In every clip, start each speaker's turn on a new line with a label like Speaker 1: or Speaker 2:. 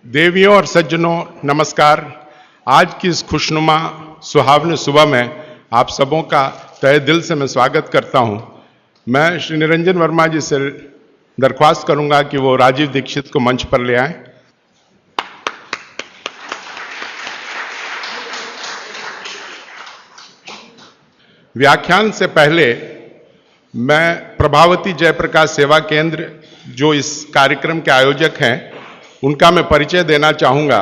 Speaker 1: देवियों और सज्जनों नमस्कार। आज की इस खुशनुमा सुहावने सुबह में आप सबों का तहे दिल से मैं स्वागत करता हूं। मैं श्री निरंजन वर्मा जी से दरख्वास्त करूंगा कि वो राजीव दीक्षित को मंच पर ले आएं। व्याख्यान से पहले मैं प्रभावती जयप्रकाश सेवा केंद्र जो इस कार्यक्रम के आयोजक हैं उनका मैं परिचय देना चाहूँगा।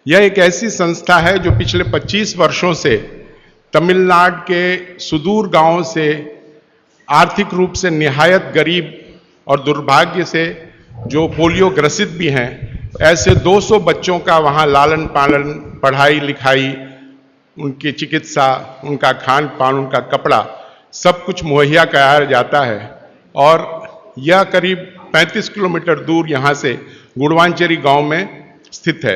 Speaker 1: यह एक ऐसी संस्था है जो पिछले 25 वर्षों से तमिलनाडु के सुदूर गांवों से आर्थिक रूप से निहायत गरीब और दुर्भाग्य से जो पोलियो ग्रसित भी हैं ऐसे 200 बच्चों का वहाँ लालन पालन, पढ़ाई लिखाई, उनकी चिकित्सा, उनका खान पान, उनका कपड़ा सब कुछ मुहैया कराया जाता है। और यह करीब 35 किलोमीटर दूर यहाँ से गुड़वांचेरी गांव में स्थित है।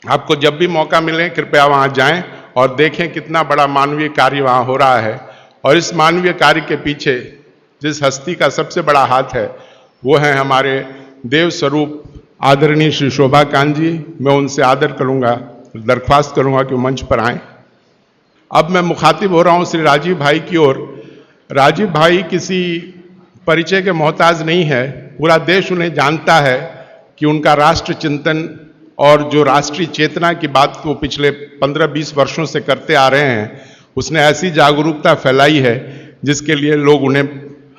Speaker 1: आपको जब भी मौका मिले कृपया वहाँ जाएं और देखें कितना बड़ा मानवीय कार्य वहाँ हो रहा है। और इस मानवीय कार्य के पीछे जिस हस्ती का सबसे बड़ा हाथ है वो है हमारे देव स्वरूप आदरणीय श्री शोभा कांत जी। मैं उनसे आदर करूँगा, दरख्वास्त करूँगा कि वो मंच पर आएँ। अब मैं मुखातिब हो रहा हूँ श्री राजीव भाई की ओर। राजीव भाई किसी परिचय के मोहताज नहीं है, पूरा देश उन्हें जानता है कि उनका राष्ट्र चिंतन और जो राष्ट्रीय चेतना की बात वो पिछले 15-20 वर्षों से करते आ रहे हैं, उसने ऐसी जागरूकता फैलाई है जिसके लिए लोग उन्हें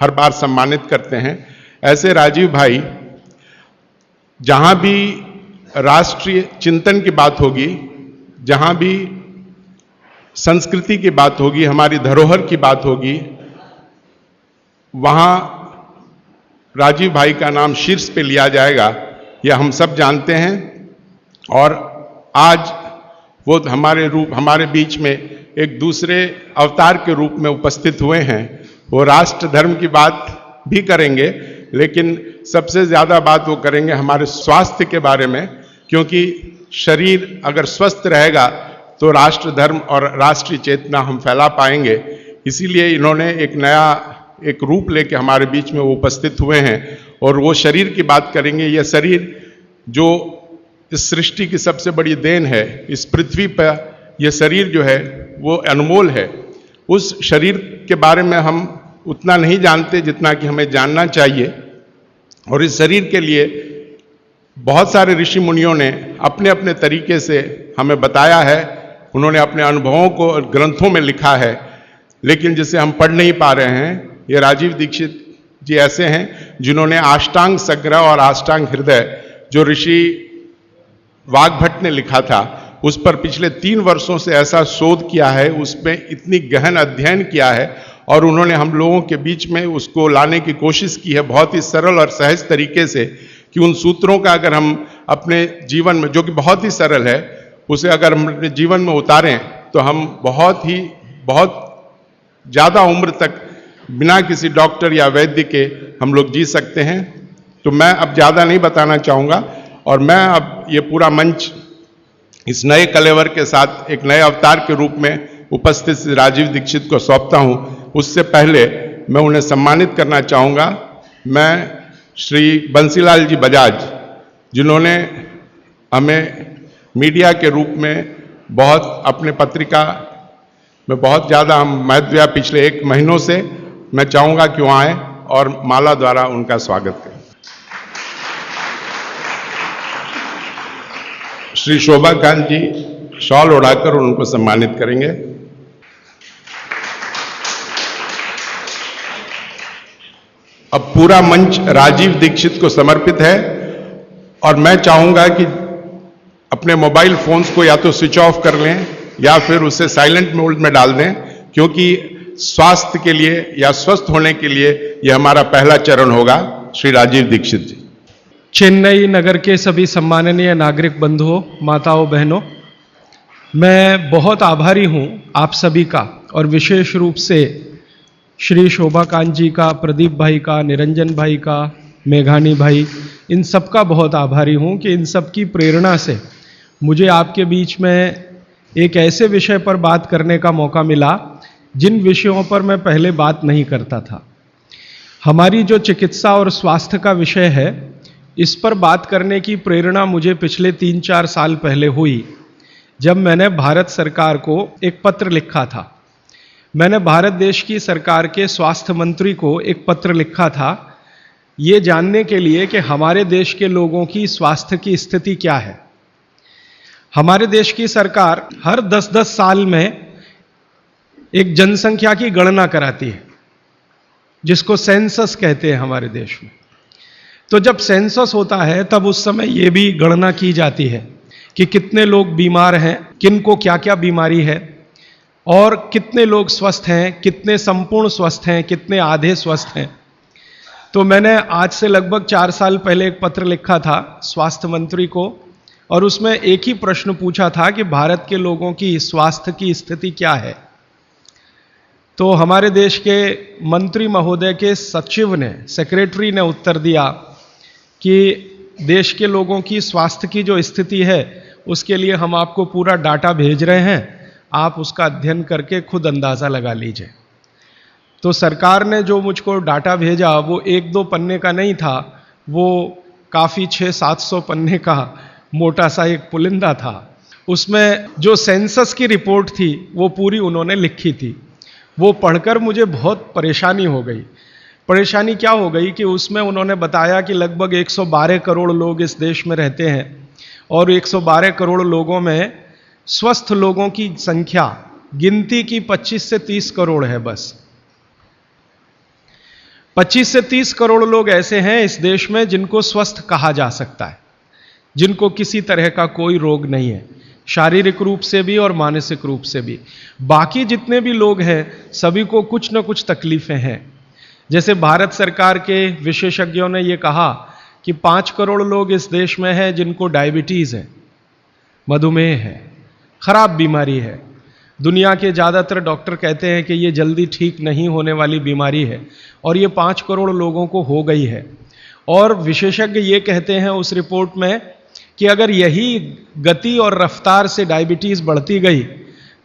Speaker 1: हर बार सम्मानित करते हैं। ऐसे राजीव भाई जहाँ भी राष्ट्रीय चिंतन की बात होगी, जहाँ भी संस्कृति की बात होगी, हमारी धरोहर की बात होगी, वहाँ राजीव भाई का नाम शीर्ष पे लिया जाएगा, यह हम सब जानते हैं। और आज वो हमारे बीच में एक दूसरे अवतार के रूप में उपस्थित हुए हैं। वो राष्ट्र धर्म की बात भी करेंगे, लेकिन सबसे ज़्यादा बात वो करेंगे हमारे स्वास्थ्य के बारे में, क्योंकि शरीर अगर स्वस्थ रहेगा तो राष्ट्र धर्म और राष्ट्रीय चेतना हम फैला पाएंगे। इसीलिए इन्होंने एक रूप लेके हमारे बीच में वो उपस्थित हुए हैं और वो शरीर की बात करेंगे। यह शरीर जो इस सृष्टि की सबसे बड़ी देन है, इस पृथ्वी पर यह शरीर जो है वो अनमोल है। उस शरीर के बारे में हम उतना नहीं जानते जितना कि हमें जानना चाहिए। और इस शरीर के लिए बहुत सारे ऋषि मुनियों ने अपने अपने तरीके से हमें बताया है, उन्होंने अपने अनुभवों को ग्रंथों में लिखा है, लेकिन जिसे हम पढ़ नहीं पा रहे हैं। ये राजीव दीक्षित जी ऐसे हैं जिन्होंने अष्टांग संग्रह और अष्टांग हृदय जो ऋषि वाग्भट ने लिखा था, उस पर पिछले 3 वर्षों से ऐसा शोध किया है, उसमें इतनी गहन अध्ययन किया है और उन्होंने हम लोगों के बीच में उसको लाने की कोशिश की है बहुत ही सरल और सहज तरीके से, कि उन सूत्रों का अगर हम अपने जीवन में, जो कि बहुत ही सरल है, उसे अगर हम अपने जीवन में उतारें तो हम बहुत ज़्यादा उम्र तक बिना किसी डॉक्टर या वैद्य के हम लोग जी सकते हैं। तो मैं अब ज़्यादा नहीं बताना चाहूँगा और मैं अब ये पूरा मंच इस नए कलेवर के साथ एक नए अवतार के रूप में उपस्थित श्री राजीव दीक्षित को सौंपता हूँ। उससे पहले मैं उन्हें सम्मानित करना चाहूँगा। मैं श्री बंसीलाल जी बजाज, जिन्होंने हमें मीडिया के रूप में बहुत अपने पत्रिका में बहुत ज़्यादा हम महत्व दिया पिछले 1 महीनों से, मैं चाहूँगा कि वो आएँ और माला द्वारा उनका स्वागत करें। श्री शोभा कांत जी शॉल उड़ाकर उनको सम्मानित करेंगे। अब पूरा मंच राजीव दीक्षित को समर्पित है और मैं चाहूँगा कि अपने मोबाइल फोन्स को या तो स्विच ऑफ कर लें या फिर उसे साइलेंट मोड में डाल दें, क्योंकि स्वास्थ्य के लिए या स्वस्थ होने के लिए यह हमारा पहला चरण होगा। श्री राजीव दीक्षित जी।
Speaker 2: चेन्नई नगर के सभी सम्माननीय नागरिक बंधुओं, माताओं, बहनों, मैं बहुत आभारी हूं आप सभी का, और विशेष रूप से श्री शोभा कांत जी का, प्रदीप भाई का, निरंजन भाई का, मेघानी भाई, इन सब का बहुत आभारी हूं कि इन सब की प्रेरणा से मुझे आपके बीच में एक ऐसे विषय पर बात करने का मौका मिला जिन विषयों पर मैं पहले बात नहीं करता था। हमारी जो चिकित्सा और स्वास्थ्य का विषय है, इस पर बात करने की प्रेरणा मुझे पिछले 3-4 साल पहले हुई, जब मैंने भारत सरकार को एक पत्र लिखा था। मैंने भारत देश की सरकार के स्वास्थ्य मंत्री को एक पत्र लिखा था, ये जानने के लिए कि हमारे देश के लोगों की स्वास्थ्य की स्थिति क्या है। हमारे देश की सरकार हर 10-10 साल में एक जनसंख्या की गणना कराती है, जिसको सेंसस कहते हैं हमारे देश में। तो जब सेंसस होता है तब उस समय यह भी गणना की जाती है कि कितने लोग बीमार हैं, किनको क्या क्या बीमारी है, और कितने लोग स्वस्थ हैं, कितने संपूर्ण स्वस्थ हैं, कितने आधे स्वस्थ हैं। तो मैंने आज से लगभग 4 साल पहले एक पत्र लिखा था स्वास्थ्य मंत्री को, और उसमें एक ही प्रश्न पूछा था कि भारत के लोगों की स्वास्थ्य की स्थिति क्या है। तो हमारे देश के मंत्री महोदय के सचिव ने, सेक्रेटरी ने उत्तर दिया कि देश के लोगों की स्वास्थ्य की जो स्थिति है उसके लिए हम आपको पूरा डाटा भेज रहे हैं, आप उसका अध्ययन करके खुद अंदाज़ा लगा लीजिए। तो सरकार ने जो मुझको डाटा भेजा वो 1-2 पन्ने का नहीं था, वो काफ़ी 600-700 पन्ने का मोटा सा एक पुलिंदा था। उसमें जो सेंसस की रिपोर्ट थी वो पूरी उन्होंने लिखी थी। वो पढ़कर मुझे बहुत परेशानी हो गई। परेशानी क्या हो गई कि उसमें उन्होंने बताया कि लगभग 112 करोड़ लोग इस देश में रहते हैं, और 112 करोड़ लोगों में स्वस्थ लोगों की संख्या गिनती की 25 से 30 करोड़ है। बस 25 से 30 करोड़ लोग ऐसे हैं इस देश में जिनको स्वस्थ कहा जा सकता है, जिनको किसी तरह का कोई रोग नहीं है, शारीरिक रूप से भी और मानसिक रूप से भी। बाकी जितने भी लोग हैं सभी को कुछ न कुछ तकलीफें हैं। जैसे भारत सरकार के विशेषज्ञों ने ये कहा कि 5 करोड़ लोग इस देश में हैं जिनको डायबिटीज़ है, मधुमेह है, खराब बीमारी है। दुनिया के ज़्यादातर डॉक्टर कहते हैं कि ये जल्दी ठीक नहीं होने वाली बीमारी है, और ये 5 करोड़ लोगों को हो गई है। और विशेषज्ञ ये कहते हैं उस रिपोर्ट में कि अगर यही गति और रफ्तार से डायबिटीज़ बढ़ती गई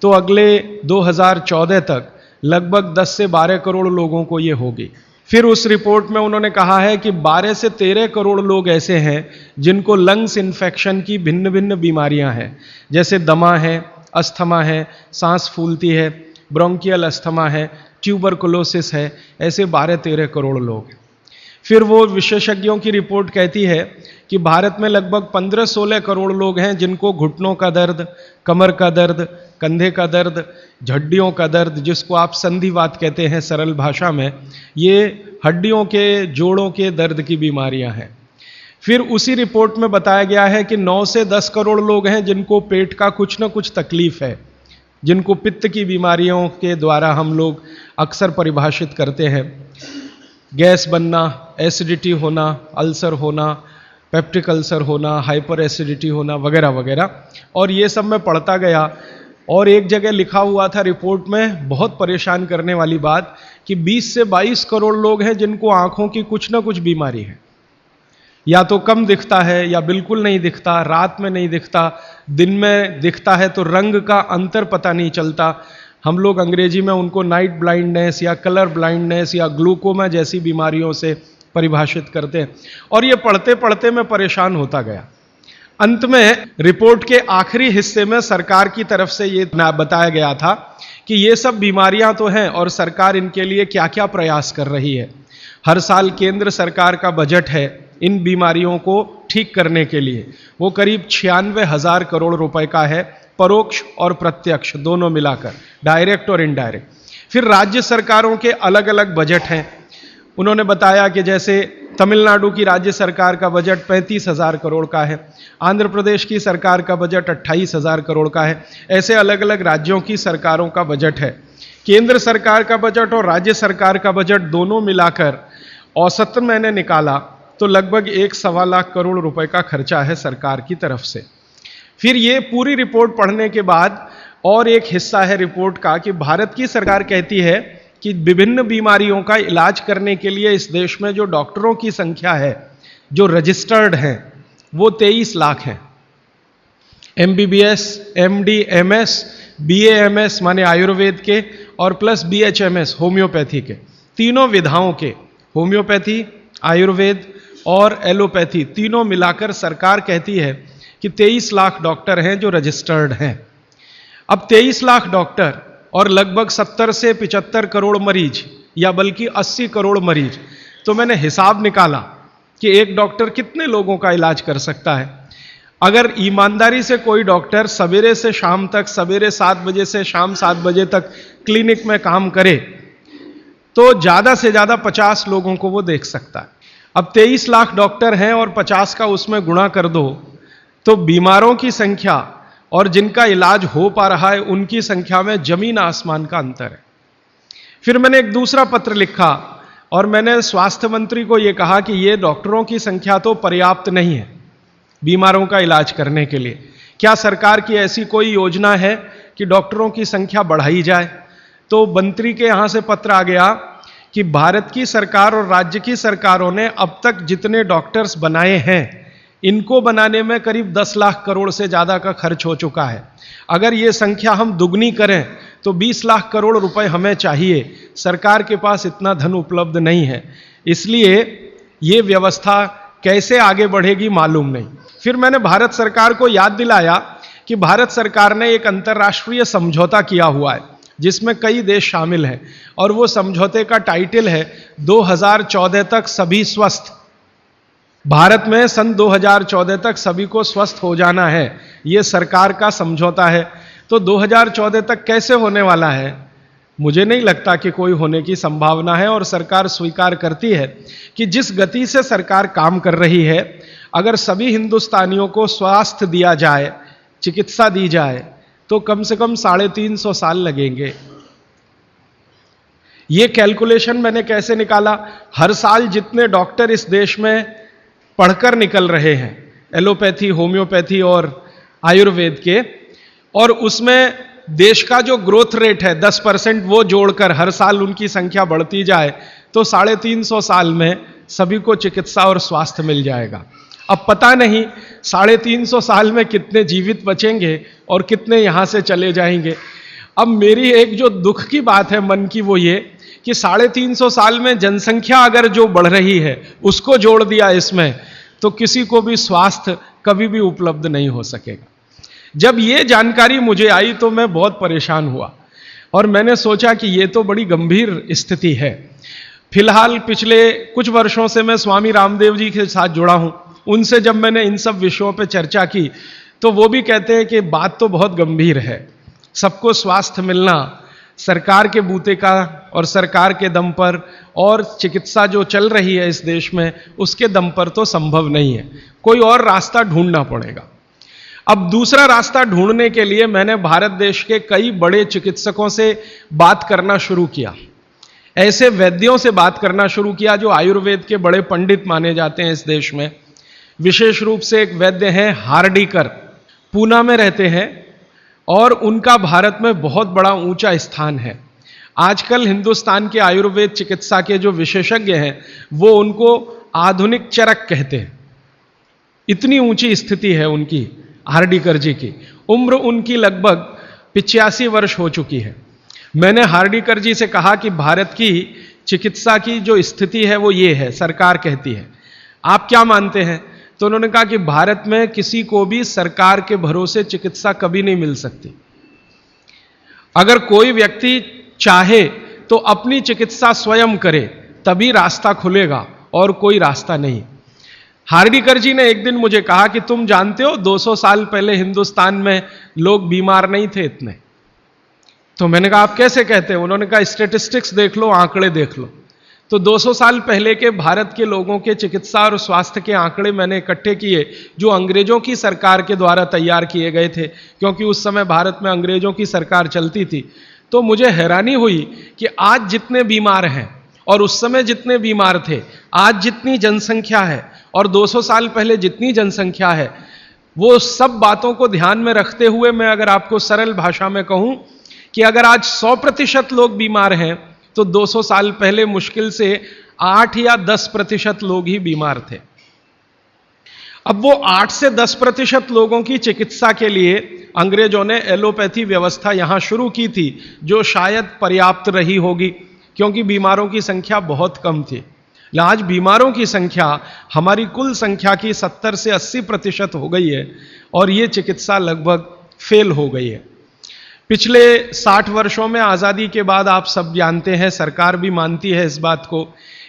Speaker 2: तो अगले 2014 तक लगभग 10 से 12 करोड़ लोगों को ये होगी। फिर उस रिपोर्ट में उन्होंने कहा है कि 12 से 13 करोड़ लोग ऐसे हैं जिनको लंग्स इन्फेक्शन की भिन्न भिन्न बीमारियां हैं, जैसे दमा है, अस्थमा है, सांस फूलती है, ब्रोंकियल अस्थमा है, ट्यूबरकुलोसिस है। ऐसे 12-13 करोड़ लोग हैं। फिर वो विशेषज्ञों की रिपोर्ट कहती है कि भारत में लगभग 15-16 करोड़ लोग हैं जिनको घुटनों का दर्द, कमर का दर्द, कंधे का दर्द, हड्डियों का दर्द, जिसको आप संधिवात कहते हैं सरल भाषा में, ये हड्डियों के, जोड़ों के दर्द की बीमारियां हैं। फिर उसी रिपोर्ट में बताया गया है कि 9 से 10 करोड़ लोग हैं जिनको पेट का कुछ न कुछ तकलीफ है, जिनको पित्त की बीमारियों के द्वारा हम लोग अक्सर परिभाषित करते हैं। गैस बनना, एसिडिटी होना, अल्सर होना, पेप्टिक अल्सर होना, हाइपर एसिडिटी होना, वगैरह वगैरह। और ये सब मैं पढ़ता गया, और एक जगह लिखा हुआ था रिपोर्ट में, बहुत परेशान करने वाली बात, कि 20 से 22 करोड़ लोग हैं जिनको आंखों की कुछ ना कुछ बीमारी है। या तो कम दिखता है या बिल्कुल नहीं दिखता, रात में नहीं दिखता, दिन में दिखता है तो रंग का अंतर पता नहीं चलता। हम लोग अंग्रेजी में उनको नाइट ब्लाइंडनेस या कलर ब्लाइंडनेस या ग्लूकोमा जैसी बीमारियों से परिभाषित करते हैं। और ये पढ़ते पढ़ते मैं परेशान होता गया। अंत में रिपोर्ट के आखिरी हिस्से में सरकार की तरफ से ये बताया गया था कि ये सब बीमारियां तो हैं और सरकार इनके लिए क्या क्या प्रयास कर रही है। हर साल केंद्र सरकार का बजट है इन बीमारियों को ठीक करने के लिए, वो करीब 96,000 करोड़ रुपए का है, परोक्ष और प्रत्यक्ष दोनों मिलाकर, डायरेक्ट और इनडायरेक्ट। फिर राज्य सरकारों के अलग अलग बजट हैं। उन्होंने बताया कि जैसे तमिलनाडु की राज्य सरकार का बजट 35,000 करोड़ का है, आंध्र प्रदेश की सरकार का बजट 28,000 करोड़ का है। ऐसे अलग अलग राज्यों की सरकारों का बजट है। केंद्र सरकार का बजट और राज्य सरकार का बजट दोनों मिलाकर औसतन मैंने निकाला तो लगभग 1.25 लाख करोड़ रुपए का खर्चा है सरकार की तरफ से। फिर ये पूरी रिपोर्ट पढ़ने के बाद और एक हिस्सा है रिपोर्ट का कि भारत की सरकार कहती है कि विभिन्न बीमारियों का इलाज करने के लिए इस देश में जो डॉक्टरों की संख्या है, जो रजिस्टर्ड हैं, वो 23 लाख हैं। MBBS, MD, MS, BAMS माने आयुर्वेद के, और प्लस BHMS होम्योपैथी के, तीनों विधाओं के, होम्योपैथी, आयुर्वेद और एलोपैथी तीनों मिलाकर सरकार कहती है कि 23 लाख डॉक्टर हैं जो रजिस्टर्ड हैं। अब 23 लाख डॉक्टर और लगभग 70 से 75 करोड़ मरीज, या बल्कि 80 करोड़ मरीज, तो मैंने हिसाब निकाला कि एक डॉक्टर कितने लोगों का इलाज कर सकता है। अगर ईमानदारी से कोई डॉक्टर सवेरे से शाम तक, सवेरे 7 बजे से शाम 7 बजे तक क्लिनिक में काम करे तो ज्यादा से ज्यादा 50 लोगों को वो देख सकता है। अब 23 लाख डॉक्टर हैं और 50 का उसमें गुणा कर दो तो बीमारों की संख्या और जिनका इलाज हो पा रहा है उनकी संख्या में जमीन आसमान का अंतर है। फिर मैंने एक दूसरा पत्र लिखा और मैंने स्वास्थ्य मंत्री को यह कहा कि ये डॉक्टरों की संख्या तो पर्याप्त नहीं है बीमारों का इलाज करने के लिए। क्या सरकार की ऐसी कोई योजना है कि डॉक्टरों की संख्या बढ़ाई जाए? तो मंत्री के यहां से पत्र आ गया कि भारत की सरकार और राज्य की सरकारों ने अब तक जितने डॉक्टर्स बनाए हैं इनको बनाने में करीब 10 लाख करोड़ से ज्यादा का खर्च हो चुका है। अगर ये संख्या हम दुगनी करें तो 20 लाख करोड़ रुपए हमें चाहिए। सरकार के पास इतना धन उपलब्ध नहीं है, इसलिए ये व्यवस्था कैसे आगे बढ़ेगी मालूम नहीं। फिर मैंने भारत सरकार को याद दिलाया कि भारत सरकार ने एक अंतर्राष्ट्रीय समझौता किया हुआ है जिसमें कई देश शामिल हैं और वो समझौते का टाइटल है 2014 तक सभी स्वस्थ। भारत में सन 2014 तक सभी को स्वस्थ हो जाना है, ये सरकार का समझौता है। तो 2014 तक कैसे होने वाला है? मुझे नहीं लगता कि कोई होने की संभावना है। और सरकार स्वीकार करती है कि जिस गति से सरकार काम कर रही है, अगर सभी हिंदुस्तानियों को स्वास्थ्य दिया जाए, चिकित्सा दी जाए, तो कम से कम 350 साल लगेंगे। ये कैलकुलेशन मैंने कैसे निकाला? हर साल जितने डॉक्टर इस देश में पढ़कर निकल रहे हैं एलोपैथी, होम्योपैथी और आयुर्वेद के, और उसमें देश का जो ग्रोथ रेट है 10%, वो जोड़कर हर साल उनकी संख्या बढ़ती जाए तो 350 साल में सभी को चिकित्सा और स्वास्थ्य मिल जाएगा। अब पता नहीं 350 साल में कितने जीवित बचेंगे और कितने यहां से चले जाएंगे। अब मेरी एक जो दुख की बात है मन की, वो ये कि 350 साल में जनसंख्या अगर जो बढ़ रही है उसको जोड़ दिया इसमें, तो किसी को भी स्वास्थ्य कभी भी उपलब्ध नहीं हो सकेगा। जब ये जानकारी मुझे आई तो मैं बहुत परेशान हुआ और मैंने सोचा कि ये तो बड़ी गंभीर स्थिति है। फिलहाल पिछले कुछ वर्षों से मैं स्वामी रामदेव जी के साथ जुड़ा हूं। उनसे जब मैंने इन सब विषयों पर चर्चा की तो वो भी कहते हैं कि बात तो बहुत गंभीर है, सबको स्वास्थ्य मिलना सरकार के बूते का और सरकार के दम पर और चिकित्सा जो चल रही है इस देश में उसके दम पर तो संभव नहीं है, कोई और रास्ता ढूंढना पड़ेगा। अब दूसरा रास्ता ढूंढने के लिए मैंने भारत देश के कई बड़े चिकित्सकों से बात करना शुरू किया, ऐसे वैद्यों से बात करना शुरू किया जो आयुर्वेद के बड़े पंडित माने जाते हैं इस देश में। विशेष रूप से एक वैद्य हैं हार्डीकर, पूना में रहते हैं और उनका भारत में बहुत बड़ा ऊंचा स्थान है। आजकल हिंदुस्तान के आयुर्वेद चिकित्सा के जो विशेषज्ञ हैं वो उनको आधुनिक चरक कहते हैं, इतनी ऊंची स्थिति है उनकी। हार्डीकर जी की उम्र उनकी लगभग 85 वर्ष हो चुकी है। मैंने हार्डीकर जी से कहा कि भारत की चिकित्सा की जो स्थिति है वो ये है, सरकार कहती है, आप क्या मानते हैं? तो उन्होंने कहा कि भारत में किसी को भी सरकार के भरोसे चिकित्सा कभी नहीं मिल सकती। अगर कोई व्यक्ति चाहे तो अपनी चिकित्सा स्वयं करे तभी रास्ता खुलेगा और कोई रास्ता नहीं। हार्डीकर जी ने एक दिन मुझे कहा कि तुम जानते हो 200 साल पहले हिंदुस्तान में लोग बीमार नहीं थे इतने। तो मैंने कहा आप कैसे कहते हैं? उन्होंने कहा स्टैटिस्टिक्स देख लो, आंकड़े देख लो। तो 200 साल पहले के भारत के लोगों के चिकित्सा और स्वास्थ्य के आंकड़े मैंने इकट्ठे किए जो अंग्रेजों की सरकार के द्वारा तैयार किए गए थे, क्योंकि उस समय भारत में अंग्रेजों की सरकार चलती थी। तो मुझे हैरानी हुई कि आज जितने बीमार हैं और उस समय जितने बीमार थे, आज जितनी जनसंख्या है और 200 साल पहले जितनी जनसंख्या है, वो सब बातों को ध्यान में रखते हुए मैं अगर आपको सरल भाषा में कहूं कि अगर आज 100% लोग बीमार हैं तो 200 साल पहले मुश्किल से 8 या 10% लोग ही बीमार थे। अब वो 8 से 10% लोगों की चिकित्सा के लिए अंग्रेजों ने एलोपैथी व्यवस्था यहां शुरू की थी, जो शायद पर्याप्त रही होगी क्योंकि बीमारों की संख्या बहुत कम थी। आज बीमारों की संख्या हमारी कुल संख्या की 70 से 80% हो गई है और ये चिकित्सा लगभग फेल हो गई है। पिछले 60 वर्षों में आज़ादी के बाद आप सब जानते हैं, सरकार भी मानती है इस बात को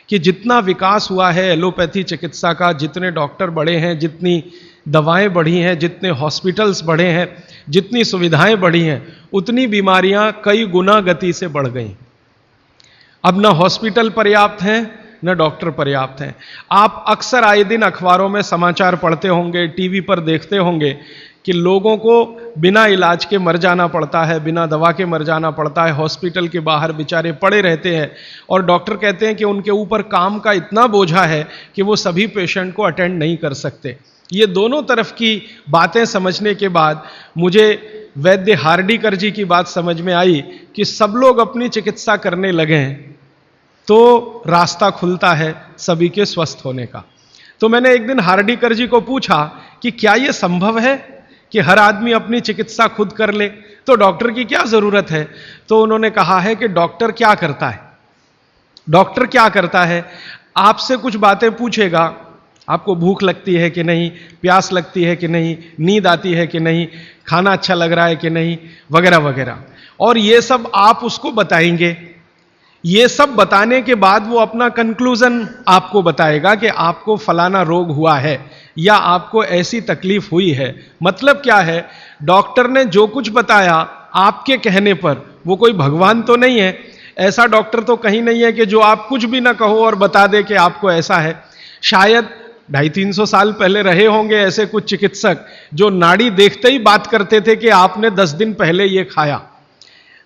Speaker 2: कि जितना विकास हुआ है एलोपैथी चिकित्सा का, जितने डॉक्टर बढ़े हैं, जितनी दवाएं बढ़ी हैं, जितने हॉस्पिटल्स बढ़े हैं, जितनी सुविधाएं बढ़ी हैं, उतनी बीमारियां कई गुना गति से बढ़ गई। अब न हॉस्पिटल पर्याप्त हैं न डॉक्टर पर्याप्त हैं। आप अक्सर आए दिन अखबारों में समाचार पढ़ते होंगे, टीवी पर देखते होंगे कि लोगों को बिना इलाज के मर जाना पड़ता है, बिना दवा के मर जाना पड़ता है, हॉस्पिटल के बाहर बेचारे पड़े रहते हैं और डॉक्टर कहते हैं कि उनके ऊपर काम का इतना बोझा है कि वो सभी पेशेंट को अटेंड नहीं कर सकते। ये दोनों तरफ की बातें समझने के बाद मुझे वैद्य हार्डीकर जी की बात समझ में आई कि सब लोग अपनी चिकित्सा करने लगे हैं तो रास्ता खुलता है सभी के स्वस्थ होने का। तो मैंने एक दिन हार्डीकर जी को पूछा कि क्या यह संभव है कि हर आदमी अपनी चिकित्सा खुद कर ले, तो डॉक्टर की क्या जरूरत है? तो उन्होंने कहा है कि डॉक्टर क्या करता है, डॉक्टर क्या करता है, आपसे कुछ बातें पूछेगा, आपको भूख लगती है कि नहीं, प्यास लगती है कि नहीं, नींद आती है कि नहीं, खाना अच्छा लग रहा है कि नहीं, वगैरह वगैरह, और ये सब आप उसको बताएंगे। ये सब बताने के बाद वो अपना कंक्लूजन आपको बताएगा कि आपको फलाना रोग हुआ है या आपको ऐसी तकलीफ हुई है। मतलब क्या है, डॉक्टर ने जो कुछ बताया आपके कहने पर, वो कोई भगवान तो नहीं है, ऐसा डॉक्टर तो कहीं नहीं है कि जो आप कुछ भी ना कहो और बता दे कि आपको ऐसा है। शायद 250-300 साल पहले रहे होंगे ऐसे कुछ चिकित्सक जो नाड़ी देखते ही बात करते थे कि आपने 10 दिन पहले ये खाया।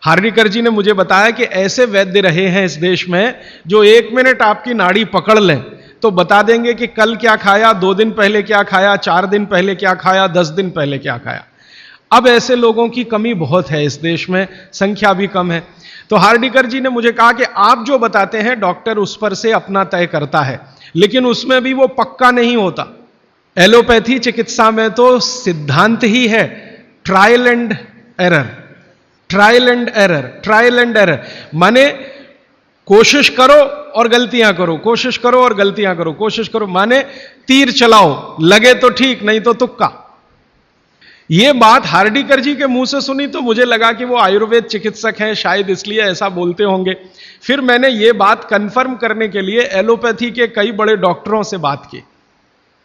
Speaker 2: हार्डीकर जी ने मुझे बताया कि ऐसे वैद्य रहे हैं इस देश में जो 1 मिनट आपकी नाड़ी पकड़ लें तो बता देंगे कि कल क्या खाया, 2 दिन पहले क्या खाया, 4 दिन पहले क्या खाया, 10 दिन पहले क्या खाया। अब ऐसे लोगों की कमी बहुत है इस देश में, संख्या भी कम है। तो हार्डीकर जी ने मुझे कहा कि आप जो बताते हैं डॉक्टर उस पर से अपना तय करता है, लेकिन उसमें भी वो पक्का नहीं होता। एलोपैथी चिकित्सा में तो सिद्धांत ही है trial and error, trial and error, trial and error, माने कोशिश करो और गलतियां करो, कोशिश करो और गलतियां करो, कोशिश करो, माने तीर चलाओ, लगे तो ठीक, नहीं तो तुक्का। यह बात हार्डीकर जी के मुंह से सुनी तो मुझे लगा कि वो आयुर्वेद चिकित्सक हैं, शायद इसलिए ऐसा बोलते होंगे। फिर मैंने ये बात कंफर्म करने के लिए एलोपैथी के कई बड़े डॉक्टरों से बात की,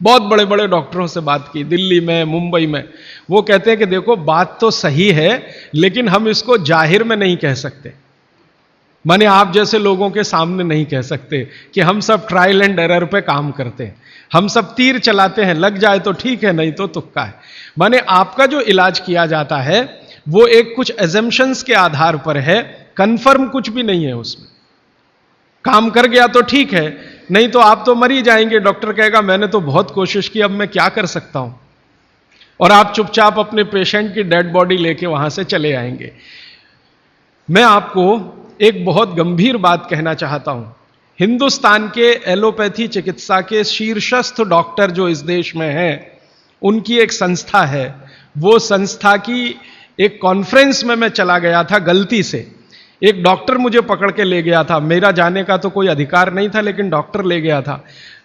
Speaker 2: बहुत बड़े बड़े डॉक्टरों से बात की, दिल्ली में, मुंबई में। वो कहते हैं कि देखो बात तो सही है लेकिन हम इसको जाहिर में नहीं कह सकते, माने आप जैसे लोगों के सामने नहीं कह सकते कि हम सब ट्रायल एंड एरर पे काम करते हैं, हम सब तीर चलाते हैं, लग जाए तो ठीक है नहीं तो तुक्का है। माने आपका जो इलाज किया जाता है वो एक कुछ एजम्पशंस के आधार पर है, कंफर्म कुछ भी नहीं है उसमें। काम कर गया तो ठीक है, नहीं तो आप तो मर ही जाएंगे। डॉक्टर कहेगा मैंने तो बहुत कोशिश की, अब मैं क्या कर सकता हूं, और आप चुपचाप अपने पेशेंट की डेड बॉडी लेके वहां से चले आएंगे। मैं आपको एक बहुत गंभीर बात कहना चाहता हूं। हिंदुस्तान के एलोपैथी चिकित्सा के शीर्षस्थ डॉक्टर जो इस देश में हैं, उनकी एक संस्था है। वो संस्था की एक कॉन्फ्रेंस में मैं चला गया था गलती से, एक डॉक्टर मुझे पकड़ के ले गया था, मेरा जाने का तो कोई अधिकार नहीं था लेकिन डॉक्टर ले गया था।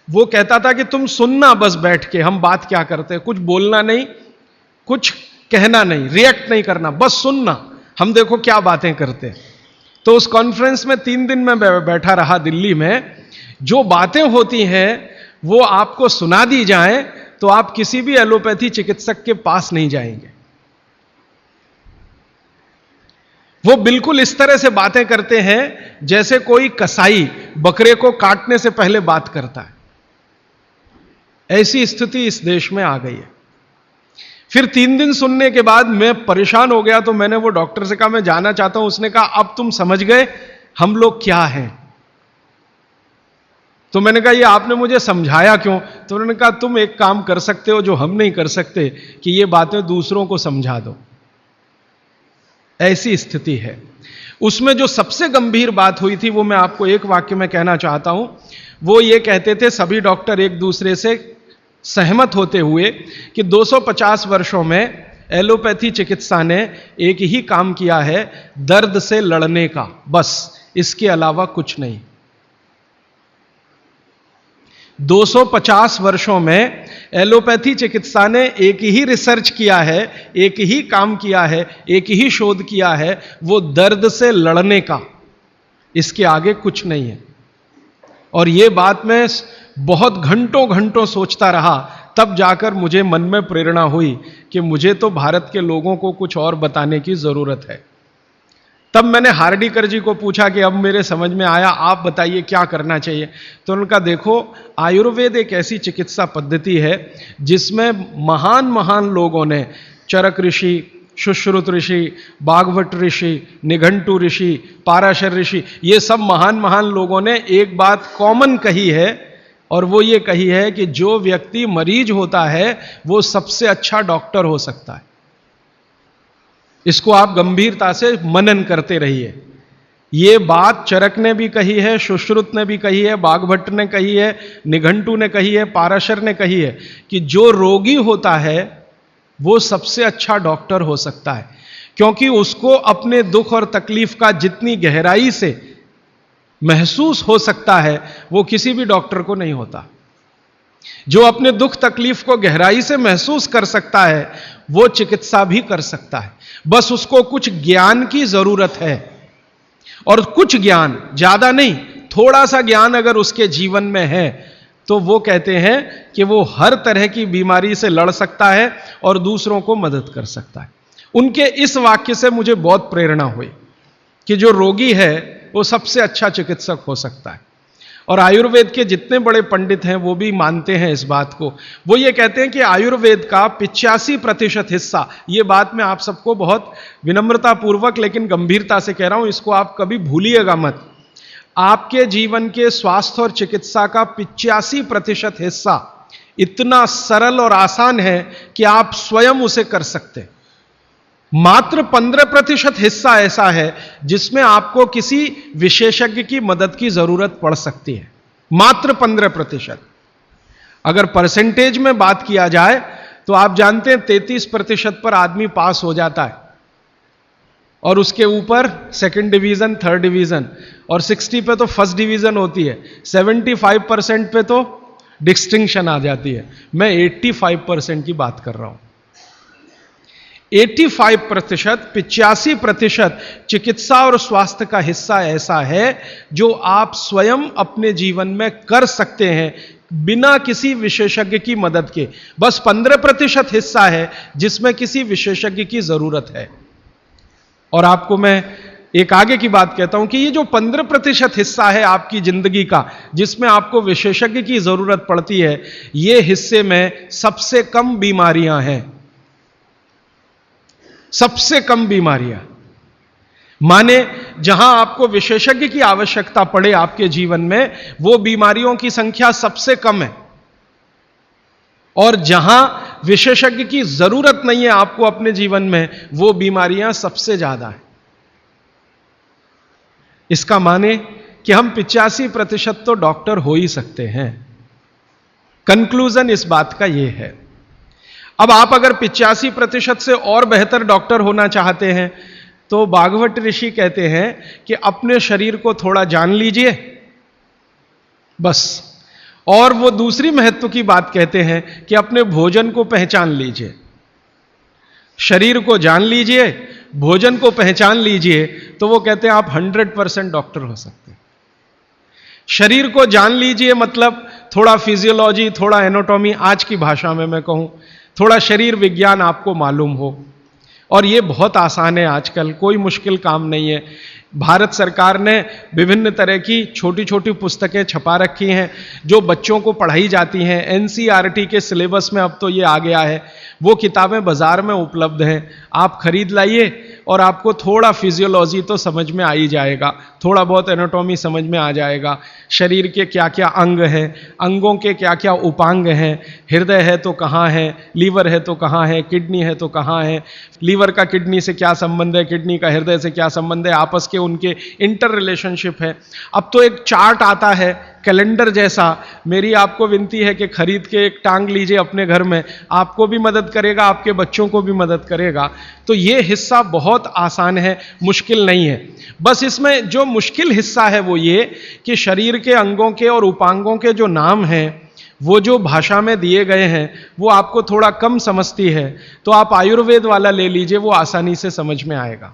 Speaker 2: वो कहता था कि तुम सुनना बस बैठ के, हम बात क्या करते हैं, कुछ बोलना नहीं, कुछ कहना नहीं, रिएक्ट नहीं करना, बस सुनना, हम देखो क्या बातें करते हैं। तो उस कॉन्फ्रेंस में 3 दिन में बैठा रहा दिल्ली में। जो बातें होती हैं वो आपको सुना दी जाएं तो आप किसी भी एलोपैथी चिकित्सक के पास नहीं जाएंगे। वो बिल्कुल इस तरह से बातें करते हैं जैसे कोई कसाई बकरे को काटने से पहले बात करता है। ऐसी स्थिति इस देश में आ गई है। फिर 3 दिन सुनने के बाद मैं परेशान हो गया, तो मैंने वो डॉक्टर से कहा मैं जाना चाहता हूं। उसने कहा अब तुम समझ गए हम लोग क्या हैं? तो मैंने कहा ये आपने मुझे समझाया क्यों? तो उन्होंने कहा तुम एक काम कर सकते हो जो हम नहीं कर सकते, कि ये बातें दूसरों को समझा दो। ऐसी स्थिति है। उसमें जो सबसे गंभीर बात हुई थी वो मैं आपको एक वाक्य में कहना चाहता हूं। वो ये कहते थे, सभी डॉक्टर एक दूसरे से सहमत होते हुए, कि 250 वर्षों में एलोपैथी चिकित्सा ने एक ही काम किया है, दर्द से लड़ने का, बस, इसके अलावा कुछ नहीं। 250 वर्षों में एलोपैथी चिकित्सा ने एक ही रिसर्च किया है, एक ही काम किया है, एक ही शोध किया है, वो दर्द से लड़ने का। इसके आगे कुछ नहीं है। और ये बात मैं बहुत घंटों घंटों सोचता रहा, तब जाकर मुझे मन में प्रेरणा हुई कि मुझे तो भारत के लोगों को कुछ और बताने की जरूरत है। तब मैंने हार्डीकर जी को पूछा कि अब मेरे समझ में आया, आप बताइए क्या करना चाहिए। तो उनका देखो, आयुर्वेद एक ऐसी चिकित्सा पद्धति है जिसमें महान महान लोगों ने, चरक ऋषि, सुश्रुत ऋषि, बागवट ऋषि, निघंटु ऋषि, पाराशर ऋषि, ये सब महान महान लोगों ने एक बात कॉमन कही है, और वो ये कही है कि जो व्यक्ति मरीज होता है वो सबसे अच्छा डॉक्टर हो सकता है। इसको आप गंभीरता से मनन करते रहिए। ये बात चरक ने भी कही है, सुश्रुत ने भी कही है, बागभट्ट ने कही है, निघंटु ने कही है, पाराशर ने कही है कि जो रोगी होता है वो सबसे अच्छा डॉक्टर हो सकता है, क्योंकि उसको अपने दुख और तकलीफ का जितनी गहराई से महसूस हो सकता है वो किसी भी डॉक्टर को नहीं होता। जो अपने दुख तकलीफ को गहराई से महसूस कर सकता है वो चिकित्सा भी कर सकता है, बस उसको कुछ ज्ञान की जरूरत है। और कुछ ज्ञान, ज्यादा नहीं, थोड़ा सा ज्ञान अगर उसके जीवन में है तो वो कहते हैं कि वो हर तरह की बीमारी से लड़ सकता है और दूसरों को मदद कर सकता है। उनके इस वाक्य से मुझे बहुत प्रेरणा हुई कि जो रोगी है वो सबसे अच्छा चिकित्सक हो सकता है। और आयुर्वेद के जितने बड़े पंडित हैं वो भी मानते हैं इस बात को। वो ये कहते हैं कि आयुर्वेद का 85% हिस्सा, ये बात मैं आप सबको बहुत विनम्रता पूर्वक लेकिन गंभीरता से कह रहा हूं, इसको आप कभी भूलिएगा मत। आपके जीवन के स्वास्थ्य और चिकित्सा का 85% हिस्सा इतना सरल और आसान है कि आप स्वयं उसे कर सकते हैं। मात्र 15% हिस्सा ऐसा है जिसमें आपको किसी विशेषज्ञ की मदद की जरूरत पड़ सकती है। मात्र 15%। अगर परसेंटेज में बात किया जाए तो आप जानते हैं 33% पर आदमी पास हो जाता है, और उसके ऊपर सेकंड डिवीजन, थर्ड डिवीजन, और 60 पे तो फर्स्ट डिवीजन होती है। 75% पे तो डिस्टिंक्शन आ जाती है। मैं 85% की बात कर रहा हूं। 85%, 85% चिकित्सा और स्वास्थ्य का हिस्सा ऐसा है जो आप स्वयं अपने जीवन में कर सकते हैं बिना किसी विशेषज्ञ की मदद के। बस 15% हिस्सा है जिसमें किसी विशेषज्ञ की जरूरत है। और आपको मैं एक आगे की बात कहता हूं कि ये जो 15% हिस्सा है आपकी जिंदगी का जिसमें आपको विशेषज्ञ की जरूरत पड़ती है, ये हिस्से में सबसे कम बीमारियां हैं। सबसे कम बीमारियां, माने जहां आपको विशेषज्ञ की आवश्यकता पड़े आपके जीवन में, वो बीमारियों की संख्या सबसे कम है। और जहां विशेषज्ञ की जरूरत नहीं है आपको अपने जीवन में, वो बीमारियां सबसे ज्यादा है। इसका माने कि हम 85% तो डॉक्टर हो ही सकते हैं। कंक्लूजन इस बात का यह है। अब आप अगर 85% से और बेहतर डॉक्टर होना चाहते हैं तो बागवट ऋषि कहते हैं कि अपने शरीर को थोड़ा जान लीजिए बस। और वो दूसरी महत्व की बात कहते हैं कि अपने भोजन को पहचान लीजिए। शरीर को जान लीजिए, भोजन को पहचान लीजिए, तो वो कहते हैं आप 100% डॉक्टर हो सकते हैं। शरीर को जान लीजिए मतलब थोड़ा फिजियोलॉजी, थोड़ा एनाटॉमी, आज की भाषा में मैं कहूं थोड़ा शरीर विज्ञान आपको मालूम हो। और ये बहुत आसान है आजकल, कोई मुश्किल काम नहीं है। भारत सरकार ने विभिन्न तरह की छोटी छोटी पुस्तकें छपा रखी हैं जो बच्चों को पढ़ाई जाती हैं। एनसीईआरटी के सिलेबस में अब तो ये आ गया है। वो किताबें बाजार में उपलब्ध हैं, आप खरीद लाइए और आपको थोड़ा फिजियोलॉजी तो समझ में आ ही जाएगा, थोड़ा बहुत एनाटॉमी समझ में आ जाएगा। शरीर के क्या क्या अंग हैं, अंगों के क्या क्या उपांग हैं, हृदय है तो कहाँ है, लीवर है तो कहाँ है, किडनी है तो कहाँ है, लीवर का किडनी से क्या संबंध है, किडनी का हृदय से क्या संबंध है, आपस के उनके इंटर रिलेशनशिप है। अब तो एक चार्ट आता है कैलेंडर जैसा, मेरी आपको विनती है कि खरीद के एक टांग लीजिए अपने घर में, आपको भी मदद करेगा, आपके बच्चों को भी मदद करेगा। तो ये हिस्सा बहुत आसान है, मुश्किल नहीं है। बस इसमें जो मुश्किल हिस्सा है वो ये कि शरीर के अंगों के और उपांगों के जो नाम हैं वो जो भाषा में दिए गए हैं वो आपको थोड़ा कम समझती है, तो आप आयुर्वेद वाला ले लीजिए, वो आसानी से समझ में आएगा,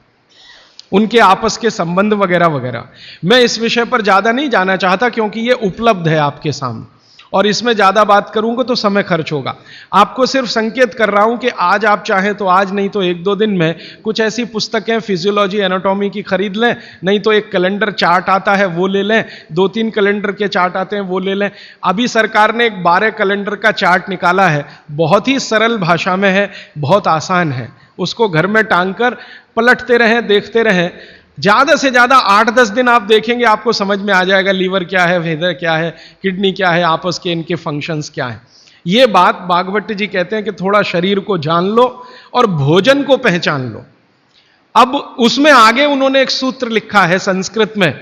Speaker 2: उनके आपस के संबंध वगैरह वगैरह। मैं इस विषय पर ज्यादा नहीं जाना चाहता क्योंकि ये उपलब्ध है आपके सामने, और इसमें ज्यादा बात करूंगा तो समय खर्च होगा। आपको सिर्फ संकेत कर रहा हूं कि आज आप चाहें तो आज, नहीं तो एक दो दिन में कुछ ऐसी पुस्तकें फिजियोलॉजी एनाटॉमी की खरीद लें, नहीं तो एक कैलेंडर चार्ट आता है वो ले लें, 2-3 कैलेंडर के चार्ट आते हैं वो ले लें। अभी सरकार ने एक 12 कैलेंडर का चार्ट निकाला है, बहुत ही सरल भाषा में है, बहुत आसान है, उसको घर में टांग कर पलटते रहें, देखते रहें। ज्यादा से ज्यादा 8-10 दिन आप देखेंगे, आपको समझ में आ जाएगा लीवर क्या है, हृदय क्या है, किडनी क्या है, आपस के इनके फंक्शंस क्या है। ये बात भागवत जी कहते हैं कि थोड़ा शरीर को जान लो और भोजन को पहचान लो। अब उसमें आगे उन्होंने एक सूत्र लिखा है संस्कृत में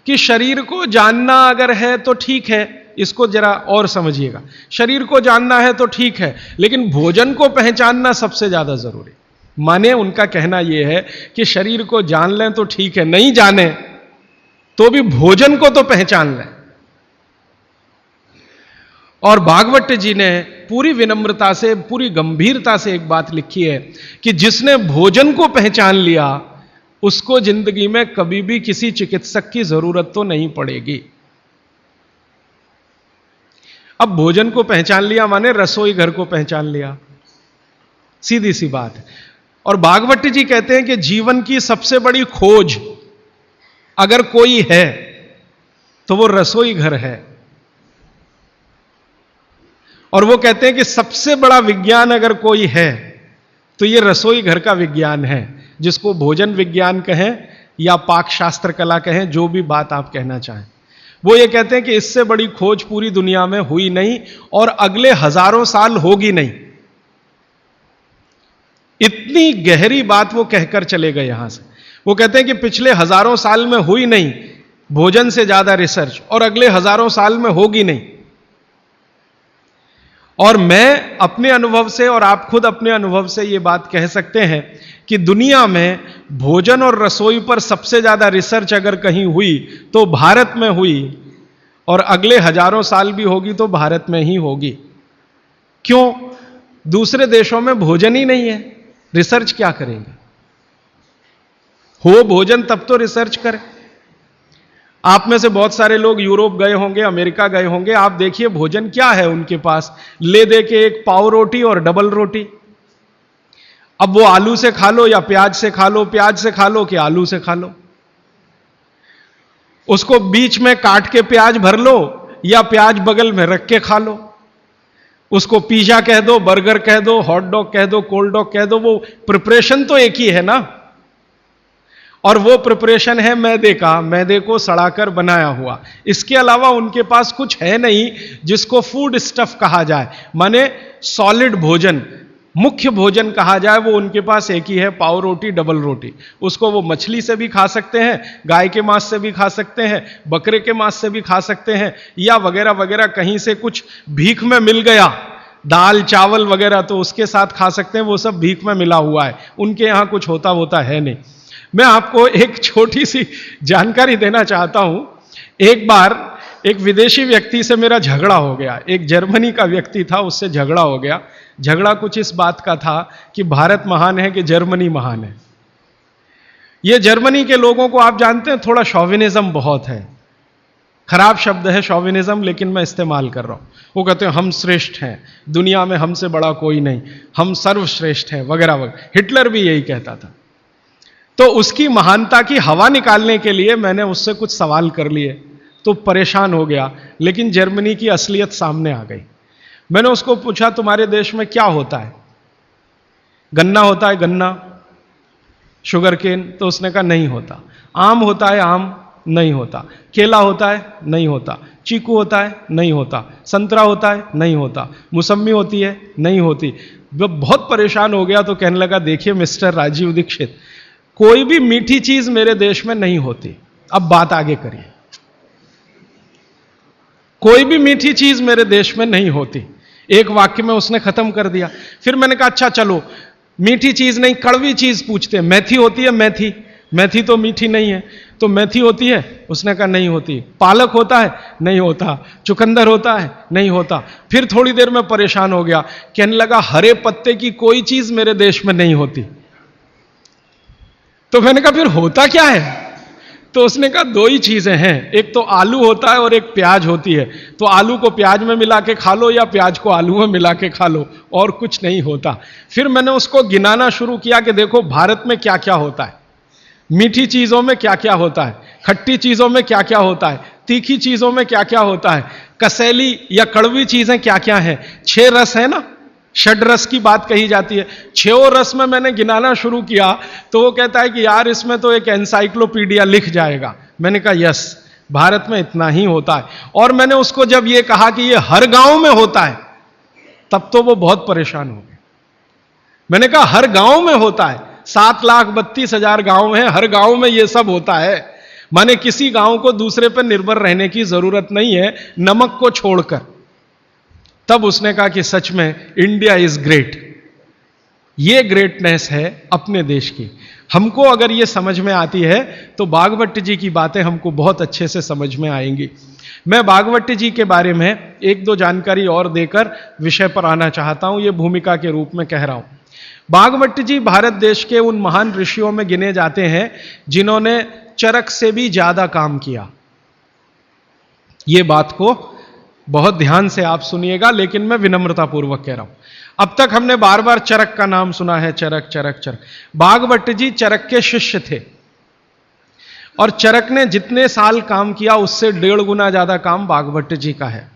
Speaker 2: कि शरीर को जानना अगर है तो ठीक है, इसको जरा और समझिएगा, शरीर को जानना है तो ठीक है, लेकिन भोजन को पहचानना सबसे ज्यादा जरूरी। माने उनका कहना यह है कि शरीर को जान लें तो ठीक है, नहीं जाने तो भी भोजन को तो पहचान लें। और भागवत जी ने पूरी विनम्रता से, पूरी गंभीरता से एक बात लिखी है कि जिसने भोजन को पहचान लिया उसको जिंदगी में कभी भी किसी चिकित्सक की जरूरत तो नहीं पड़ेगी। अब भोजन को पहचान लिया माने रसोई घर को पहचान लिया, सीधी सी बात है। और भागवत जी कहते हैं कि जीवन की सबसे बड़ी खोज अगर कोई है तो वो रसोई घर है। और वो कहते हैं कि सबसे बड़ा विज्ञान अगर कोई है तो ये रसोई घर का विज्ञान है, जिसको भोजन विज्ञान कहें या पाक शास्त्र कला कहें, जो भी बात आप कहना चाहें। वो ये कहते हैं कि इससे बड़ी खोज पूरी दुनिया में हुई नहीं और अगले हजारों साल होगी नहीं। इतनी गहरी बात वो कहकर चले गए यहां से। वो कहते हैं कि पिछले हजारों साल में हुई नहीं भोजन से ज्यादा रिसर्च, और अगले हजारों साल में होगी नहीं। और मैं अपने अनुभव से और आप खुद अपने अनुभव से ये बात कह सकते हैं कि दुनिया में भोजन और रसोई पर सबसे ज्यादा रिसर्च अगर कहीं हुई तो भारत में हुई, और अगले हजारों साल भी होगी तो भारत में ही होगी। क्यों? दूसरे देशों में भोजन ही नहीं है, रिसर्च क्या करेंगे? हो भोजन तब तो रिसर्च करें। आप में से बहुत सारे लोग यूरोप गए होंगे, अमेरिका गए होंगे, आप देखिए भोजन क्या है उनके पास, ले दे के एक पाव रोटी और डबल रोटी। अब वो आलू से खा लो या प्याज से खा लो, प्याज से खा लो कि आलू से खा लो, उसको बीच में काट के प्याज भर लो या प्याज बगल में रख के खा लो। उसको पिज्जा कह दो, बर्गर कह दो, हॉट डॉग कह दो, कोल्ड डॉग कह दो, वो प्रिपरेशन तो एक ही है ना। और वो प्रिपरेशन है मैदे का, मैदे को सड़ाकर बनाया हुआ। इसके अलावा उनके पास कुछ है नहीं जिसको फूड स्टफ कहा जाए, माने सॉलिड भोजन, मुख्य भोजन कहा जाए, वो उनके पास एक ही है, पाव रोटी डबल रोटी। उसको वो मछली से भी खा सकते हैं, गाय के मांस से भी खा सकते हैं, बकरे के मांस से भी खा सकते हैं, या वगैरह वगैरह कहीं से कुछ भीख में मिल गया, दाल चावल वगैरह, तो उसके साथ खा सकते हैं, वो सब भीख में मिला हुआ है, उनके यहां कुछ होता है नहीं। मैं आपको एक छोटी सी जानकारी देना चाहता हूं। एक बार एक विदेशी व्यक्ति से मेरा झगड़ा हो गया, एक जर्मनी का व्यक्ति था, उससे झगड़ा हो गया। झगड़ा कुछ इस बात का था कि भारत महान है कि जर्मनी महान है। ये जर्मनी के लोगों को आप जानते हैं थोड़ा शॉविनिज्म बहुत है, खराब शब्द है शॉविनिज्म, लेकिन मैं इस्तेमाल कर रहा हूं। वो कहते हैं हम श्रेष्ठ हैं, दुनिया में हमसे बड़ा कोई नहीं, हम सर्वश्रेष्ठ हैं वगैरह वगैरह। हिटलर भी यही कहता था। तो उसकी महानता की हवा निकालने के लिए मैंने उससे कुछ सवाल कर लिए, तो परेशान हो गया, लेकिन जर्मनी की असलियत सामने आ गई। मैंने उसको पूछा तुम्हारे देश में क्या होता है? गन्ना होता है, गन्ना, शुगर केन? तो उसने कहा नहीं होता। आम होता है? आम नहीं होता। केला होता है? नहीं होता। चीकू होता है? नहीं होता। संतरा होता है? नहीं होता। मौसम्मी होती है? नहीं होती। वो बहुत परेशान हो गया, तो कहने लगा देखिए मिस्टर राजीव दीक्षित, कोई भी मीठी चीज मेरे देश में नहीं होती। अब बात आगे करिए। कोई भी मीठी चीज मेरे देश में नहीं होती। एक वाक्य में उसने खत्म कर दिया। फिर मैंने कहा अच्छा चलो मीठी चीज नहीं, कड़वी चीज पूछते हैं। मेथी होती है? मेथी? मेथी तो मीठी नहीं है, तो मेथी होती है? उसने कहा नहीं होती। पालक होता है? नहीं होता। चुकंदर होता है? नहीं होता। फिर थोड़ी देर में परेशान हो गया, कहने लगा हरे पत्ते की कोई चीज मेरे देश में नहीं होती। तो मैंने कहा फिर होता क्या है? तो उसने कहा दो ही चीजें हैं, एक तो आलू होता है और एक प्याज होती है। तो आलू को प्याज में मिला के खा लो या प्याज को आलू में मिला के खा लो, और कुछ नहीं होता। फिर मैंने उसको गिनाना शुरू किया कि देखो भारत में क्या क्या होता है, मीठी चीजों में क्या क्या होता है, खट्टी चीजों में क्या क्या होता है, तीखी चीजों में क्या क्या होता है, कसैली या कड़वी चीजें क्या क्या हैं। 6 रस है ना, षड रस की बात कही जाती है। 6 रस में मैंने गिनाना शुरू किया तो वो कहता है कि यार इसमें तो एक एनसाइक्लोपीडिया लिख जाएगा। मैंने कहा यस, भारत में इतना ही होता है। और मैंने उसको जब ये कहा कि ये हर गांव में होता है, तब तो वो बहुत परेशान हो गए। मैंने कहा हर गांव में होता है, 7,32,000 गांव हैं, हर गांव में ये सब होता है। माने किसी गांव को दूसरे पर निर्भर रहने की जरूरत नहीं है, नमक को छोड़कर। तब उसने कहा कि सच में इंडिया इज ग्रेट। ये ग्रेटनेस है अपने देश की। हमको अगर ये समझ में आती है तो भागवत जी की बातें हमको बहुत अच्छे से समझ में आएंगी। मैं भागवत जी के बारे में 1-2 जानकारी और देकर विषय पर आना चाहता हूं, ये भूमिका के रूप में कह रहा हूं। भागवत जी भारत देश के उन महान ऋषियों में गिने जाते हैं जिन्होंने चरक से भी ज्यादा काम किया। ये बात को बहुत ध्यान से आप सुनिएगा, लेकिन मैं विनम्रता पूर्वक कह रहा हूं। अब तक हमने बार बार चरक का नाम सुना है, चरक चरक चरक। भागवत जी चरक के शिष्य थे और चरक ने जितने साल काम किया उससे 1.5 गुना ज्यादा काम भागवत जी का है।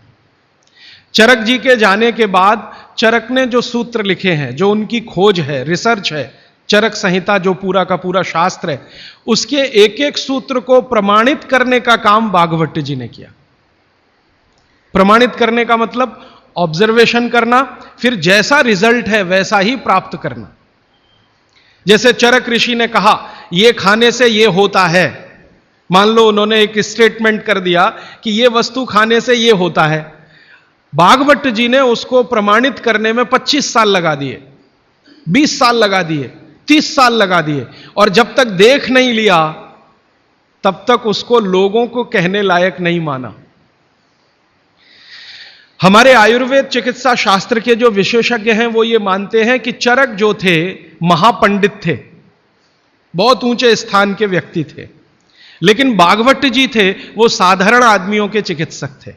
Speaker 2: चरक जी के जाने के बाद चरक ने जो सूत्र लिखे हैं, जो उनकी खोज है, रिसर्च है, चरक संहिता जो पूरा का पूरा शास्त्र है, उसके एक एक सूत्र को प्रमाणित करने का काम भागवत जी ने किया। प्रमाणित करने का मतलब ऑब्जर्वेशन करना, फिर जैसा रिजल्ट है वैसा ही प्राप्त करना। जैसे चरक ऋषि ने कहा यह खाने से यह होता है, मान लो उन्होंने एक स्टेटमेंट कर दिया कि यह वस्तु खाने से यह होता है। भागवत जी ने उसको प्रमाणित करने में 25 साल लगा दिए, 20 साल लगा दिए, 30 साल लगा दिए, और जब तक देख नहीं लिया तब तक उसको लोगों को कहने लायक नहीं माना। हमारे आयुर्वेद चिकित्सा शास्त्र के जो विशेषज्ञ हैं वो ये मानते हैं कि चरक जो थे महापंडित थे, बहुत ऊंचे स्थान के व्यक्ति थे, लेकिन भागवत जी थे वो साधारण आदमियों के चिकित्सक थे।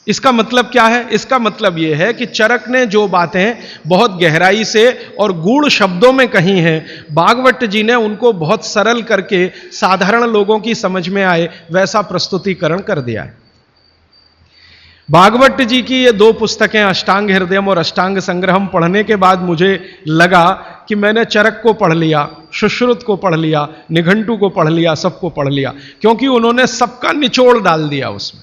Speaker 2: इसका मतलब क्या है? इसका मतलब यह है कि चरक ने जो बातें बहुत गहराई से और गूढ़ शब्दों में कही हैं, भागवत जी ने उनको बहुत सरल करके साधारण लोगों की समझ में आए वैसा प्रस्तुतिकरण कर दिया है। भागवत जी की ये 2 पुस्तकें अष्टांग हृदयम और अष्टांग संग्रहम पढ़ने के बाद मुझे लगा कि मैंने चरक को पढ़ लिया, सुश्रुत को पढ़ लिया, निघंटु को पढ़ लिया, सबको पढ़ लिया, क्योंकि उन्होंने सबका निचोड़ डाल दिया उसमें।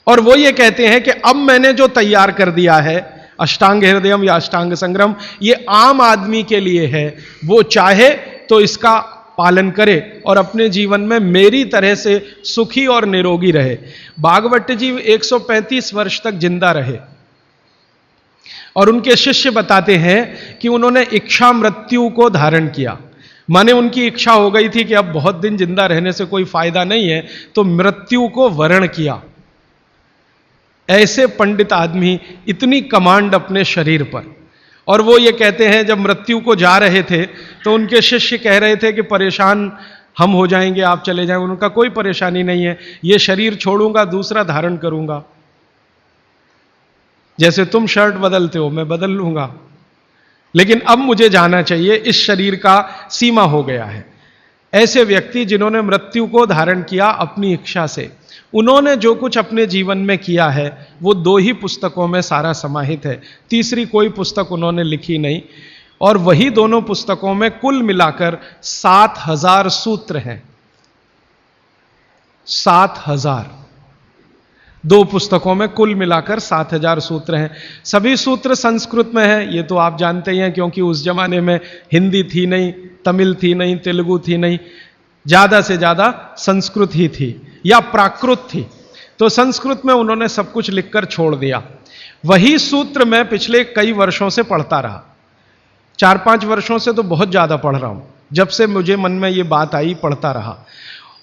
Speaker 2: और वो ये कहते हैं कि अब मैंने जो तैयार कर दिया है अष्टांग हृदयम या अष्टांग संग्रहम, ये आम आदमी के लिए है। वो चाहे तो इसका पालन करे और अपने जीवन में मेरी तरह से सुखी और निरोगी रहे। भागवत जी 135 वर्ष तक जिंदा रहे और उनके शिष्य बताते हैं कि उन्होंने इच्छा मृत्यु को धारण किया। माने उनकी इच्छा हो गई थी कि अब बहुत दिन जिंदा रहने से कोई फायदा नहीं है, तो मृत्यु को वरण किया। ऐसे पंडित आदमी, इतनी कमांड अपने शरीर पर। और वो ये कहते हैं जब मृत्यु को जा रहे थे तो उनके शिष्य कह रहे थे कि परेशान हम हो जाएंगे, आप चले जाएंगे। उनका कोई परेशानी नहीं है, ये शरीर छोड़ूंगा, दूसरा धारण करूंगा। जैसे तुम शर्ट बदलते हो मैं बदल लूंगा, लेकिन अब मुझे जाना चाहिए, इस शरीर का सीमा हो गया है। ऐसे व्यक्ति जिन्होंने मृत्यु को धारण किया अपनी इच्छा से, उन्होंने जो कुछ अपने जीवन में किया है वो 2 ही पुस्तकों में सारा समाहित है, तीसरी कोई पुस्तक उन्होंने लिखी नहीं। और वही दोनों पुस्तकों में कुल मिलाकर 7,000 सूत्र हैं। 7,000, 2 पुस्तकों में कुल मिलाकर 7,000 सूत्र हैं। सभी सूत्र संस्कृत में हैं, ये तो आप जानते ही हैं, क्योंकि उस जमाने में हिंदी थी नहीं, तमिल थी नहीं, तेलुगु थी नहीं, ज्यादा से ज्यादा संस्कृत ही थी या प्राकृत थी। तो संस्कृत में उन्होंने सब कुछ लिखकर छोड़ दिया। वही सूत्र मैं पिछले कई वर्षों से पढ़ता रहा, 4-5 वर्षों से तो बहुत ज्यादा पढ़ रहा हूं। जब से मुझे मन में ये बात आई, पढ़ता रहा।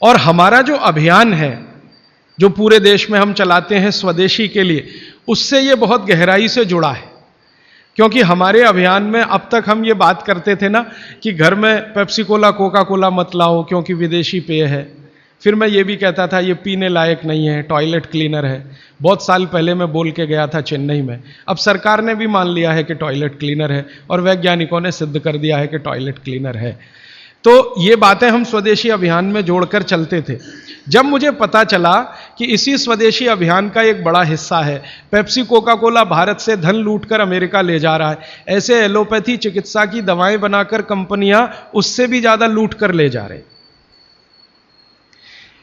Speaker 2: और हमारा जो अभियान है जो पूरे देश में हम चलाते हैं स्वदेशी के लिए, उससे ये बहुत गहराई से जुड़ा है। क्योंकि हमारे अभियान में अब तक हम ये बात करते थे ना कि घर में पेप्सी कोला, कोका कोला मत लाओ क्योंकि विदेशी पेय है। फिर मैं ये भी कहता था ये पीने लायक नहीं है, टॉयलेट क्लीनर है। बहुत साल पहले मैं बोल के गया था चेन्नई में। अब सरकार ने भी मान लिया है कि टॉयलेट क्लीनर है और वैज्ञानिकों ने सिद्ध कर दिया है कि टॉयलेट क्लीनर है। तो ये बातें हम स्वदेशी अभियान में जोड़कर चलते थे। जब मुझे पता चला कि इसी स्वदेशी अभियान का एक बड़ा हिस्सा है पेप्सी कोका कोला भारत से धन लूटकर अमेरिका ले जा रहा है, ऐसे एलोपैथी चिकित्सा की दवाएं बनाकर कंपनियां उससे भी ज्यादा लूट कर ले जा रहे।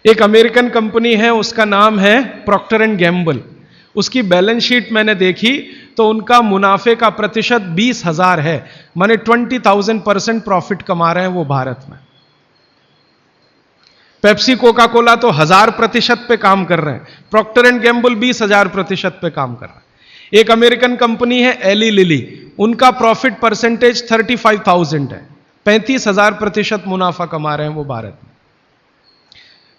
Speaker 2: एक अमेरिकन कंपनी है, उसका नाम है प्रॉक्टर एंड गैम्बल। उसकी बैलेंस शीट मैंने देखी तो उनका मुनाफे का प्रतिशत 20,000 है, माने 20,000% प्रॉफिट कमा रहे हैं वो भारत में। पेप्सी कोका कोला तो 1000% पे काम कर रहे हैं, प्रॉक्टर एंड गैम्बल 20,000% पे काम कर रहा है। एक अमेरिकन कंपनी है एली लिली, उनका प्रॉफिट परसेंटेज 35,000 है, 35,000% मुनाफा कमा रहे हैं वो भारत में।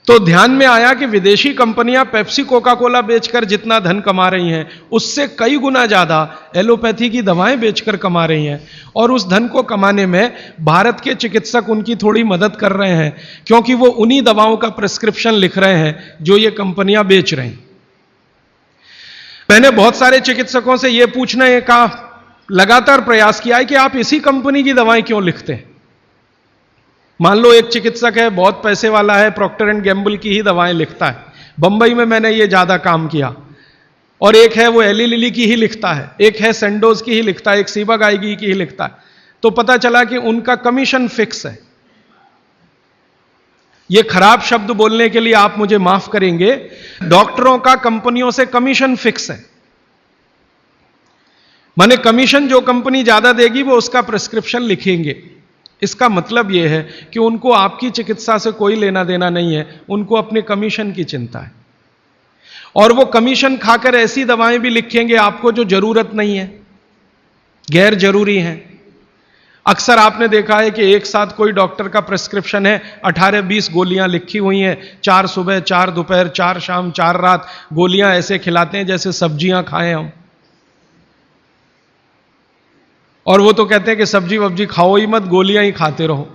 Speaker 2: तो ध्यान में आया कि विदेशी कंपनियां पेप्सी कोका कोला बेचकर जितना धन कमा रही हैं उससे कई गुना ज्यादा एलोपैथी की दवाएं बेचकर कमा रही हैं, और उस धन को कमाने में भारत के चिकित्सक उनकी थोड़ी मदद कर रहे हैं क्योंकि वो उन्हीं दवाओं का प्रिस्क्रिप्शन लिख रहे हैं जो ये कंपनियां बेच रही हैं। मैंने बहुत सारे चिकित्सकों से यह पूछने का लगातार प्रयास किया है कि आप इसी कंपनी की दवाएं क्यों लिखते हैं। मान लो एक चिकित्सक है, बहुत पैसे वाला है, प्रॉक्टर एंड गैम्बल की ही दवाएं लिखता है। बंबई में मैंने ये ज्यादा काम किया। और एक है वो एली लिली की ही लिखता है, एक है सेंडोज की ही लिखता है, एक सीबागाइगी की ही लिखता है। तो पता चला कि उनका कमीशन फिक्स है। ये खराब शब्द बोलने के लिए आप मुझे माफ करेंगे, डॉक्टरों का कंपनियों से कमीशन फिक्स है। माने कमीशन जो कंपनी ज्यादा देगी वो उसका प्रिस्क्रिप्शन लिखेंगे। इसका मतलब यह है कि उनको आपकी चिकित्सा से कोई लेना देना नहीं है, उनको अपने कमीशन की चिंता है। और वो कमीशन खाकर ऐसी दवाएं भी लिखेंगे आपको जो जरूरत नहीं है, गैर जरूरी हैं। अक्सर आपने देखा है कि एक साथ कोई डॉक्टर का प्रिस्क्रिप्शन है, 18-20 गोलियां लिखी हुई हैं, 4 सुबह 4 दोपहर 4 शाम 4 रात गोलियां ऐसे खिलाते हैं जैसे सब्जियां खाएं हम। और वो तो कहते हैं कि सब्जी वब्जी खाओ ही मत, गोलियां ही खाते रहो।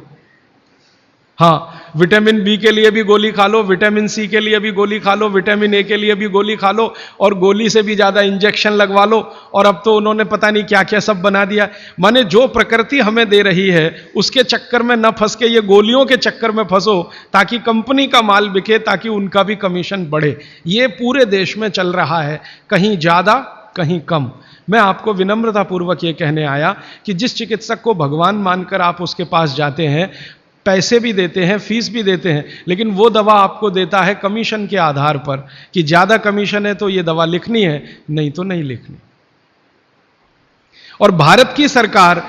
Speaker 2: हाँ, विटामिन बी के लिए भी गोली खा लो, विटामिन सी के लिए भी गोली खा लो, विटामिन ए के लिए भी गोली खा लो, और गोली से भी ज्यादा इंजेक्शन लगवा लो। और अब तो उन्होंने पता नहीं क्या क्या सब बना दिया। माने जो प्रकृति हमें दे रही है उसके चक्कर में न फंस के ये गोलियों के चक्कर में फंसो ताकि कंपनी का माल बिके, ताकि उनका भी कमीशन बढ़े। ये पूरे देश में चल रहा है, कहीं ज्यादा कहीं कम। मैं आपको विनम्रतापूर्वक ये कहने आया कि जिस चिकित्सक को भगवान मानकर आप उसके पास जाते हैं, पैसे भी देते हैं, फीस भी देते हैं, लेकिन वो दवा आपको देता है कमीशन के आधार पर कि ज्यादा कमीशन है तो ये दवा लिखनी है, नहीं तो नहीं लिखनी। और भारत की सरकार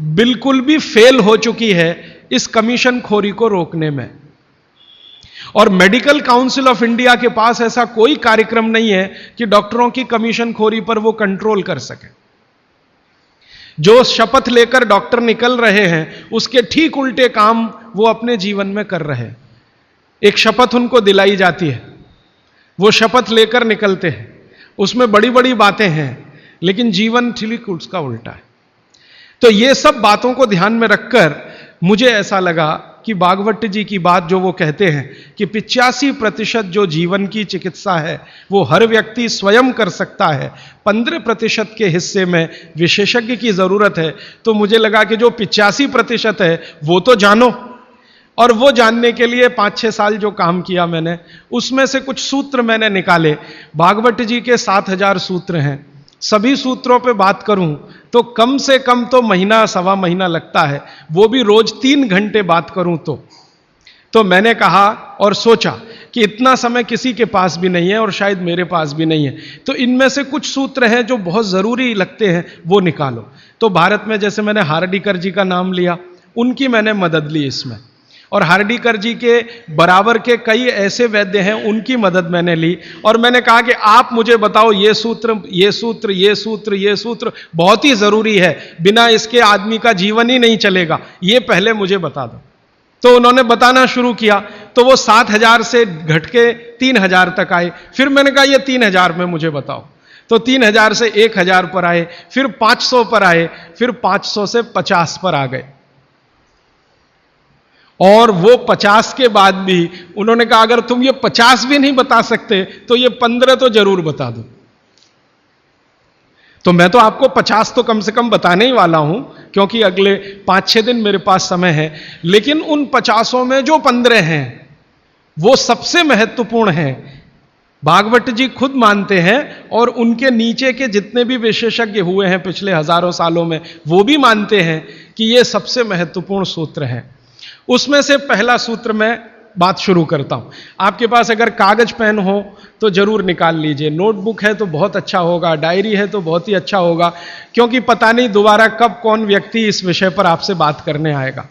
Speaker 2: बिल्कुल भी फेल हो चुकी है इस कमीशन खोरी को रोकने में। और मेडिकल काउंसिल ऑफ इंडिया के पास ऐसा कोई कार्यक्रम नहीं है कि डॉक्टरों की कमीशन खोरी पर वो कंट्रोल कर सके। जो शपथ लेकर डॉक्टर निकल रहे हैं उसके ठीक उल्टे काम वो अपने जीवन में कर रहे हैं। एक शपथ उनको दिलाई जाती है, वो शपथ लेकर निकलते हैं, उसमें बड़ी बड़ी बातें हैं, लेकिन जीवन ठीक उसका उल्टा है। तो ये सब बातों को ध्यान में रखकर मुझे ऐसा लगा कि भागवत जी की बात जो वो कहते हैं कि 85% जो जीवन की चिकित्सा है वो हर व्यक्ति स्वयं कर सकता है, 15% के हिस्से में विशेषज्ञ की जरूरत है। तो मुझे लगा कि जो 85% है वो तो जानो। और वो जानने के लिए 5-6 साल जो काम किया मैंने, उसमें से कुछ सूत्र मैंने निकाले। भागवत जी के 7000 सूत्र हैं। सभी सूत्रों पे बात करूं तो कम से कम तो महीना सवा महीना लगता है, वो भी रोज 3 घंटे बात करूं तो मैंने कहा और सोचा कि इतना समय किसी के पास भी नहीं है और शायद मेरे पास भी नहीं है, तो इनमें से कुछ सूत्र हैं जो बहुत जरूरी लगते हैं, वो निकालो। तो भारत में जैसे मैंने हार्डिकर जी का नाम लिया, उनकी मैंने मदद ली इसमें। और हार्डीकर जी के बराबर के कई ऐसे वैद्य हैं, उनकी मदद मैंने ली और मैंने कहा कि आप मुझे बताओ ये सूत्र, ये सूत्र, ये सूत्र, ये सूत्र बहुत ही जरूरी है, बिना इसके आदमी का जीवन ही नहीं चलेगा, ये पहले मुझे बता दो। तो उन्होंने बताना शुरू किया, तो वो 7,000 से घट के 3,000 तक आए। फिर मैंने कहा ये 3,000 में मुझे बताओ, तो 3,000 से 1,000 पर आए, फिर 500 पर आए, फिर 500 से 50 पर आ गए। और वो 50 के बाद भी उन्होंने कहा अगर तुम ये 50 भी नहीं बता सकते तो ये 15 तो जरूर बता दो। तो मैं तो आपको 50 तो कम से कम बताने ही वाला हूं, क्योंकि अगले 5-6 दिन मेरे पास समय है, लेकिन उन 50 में जो 15 हैं वो सबसे महत्वपूर्ण हैं। भागवत जी खुद मानते हैं और उनके नीचे के जितने भी विशेषज्ञ हुए हैं पिछले हजारों सालों में, वो भी मानते हैं कि ये सबसे महत्वपूर्ण सूत्र है। उसमें से पहला सूत्र मैं बात शुरू करता हूं। आपके पास अगर कागज पेन हो तो जरूर निकाल लीजिए, नोटबुक है तो बहुत अच्छा होगा, डायरी है तो बहुत ही अच्छा होगा, क्योंकि पता नहीं दोबारा कब कौन व्यक्ति इस विषय पर आपसे बात करने आएगा।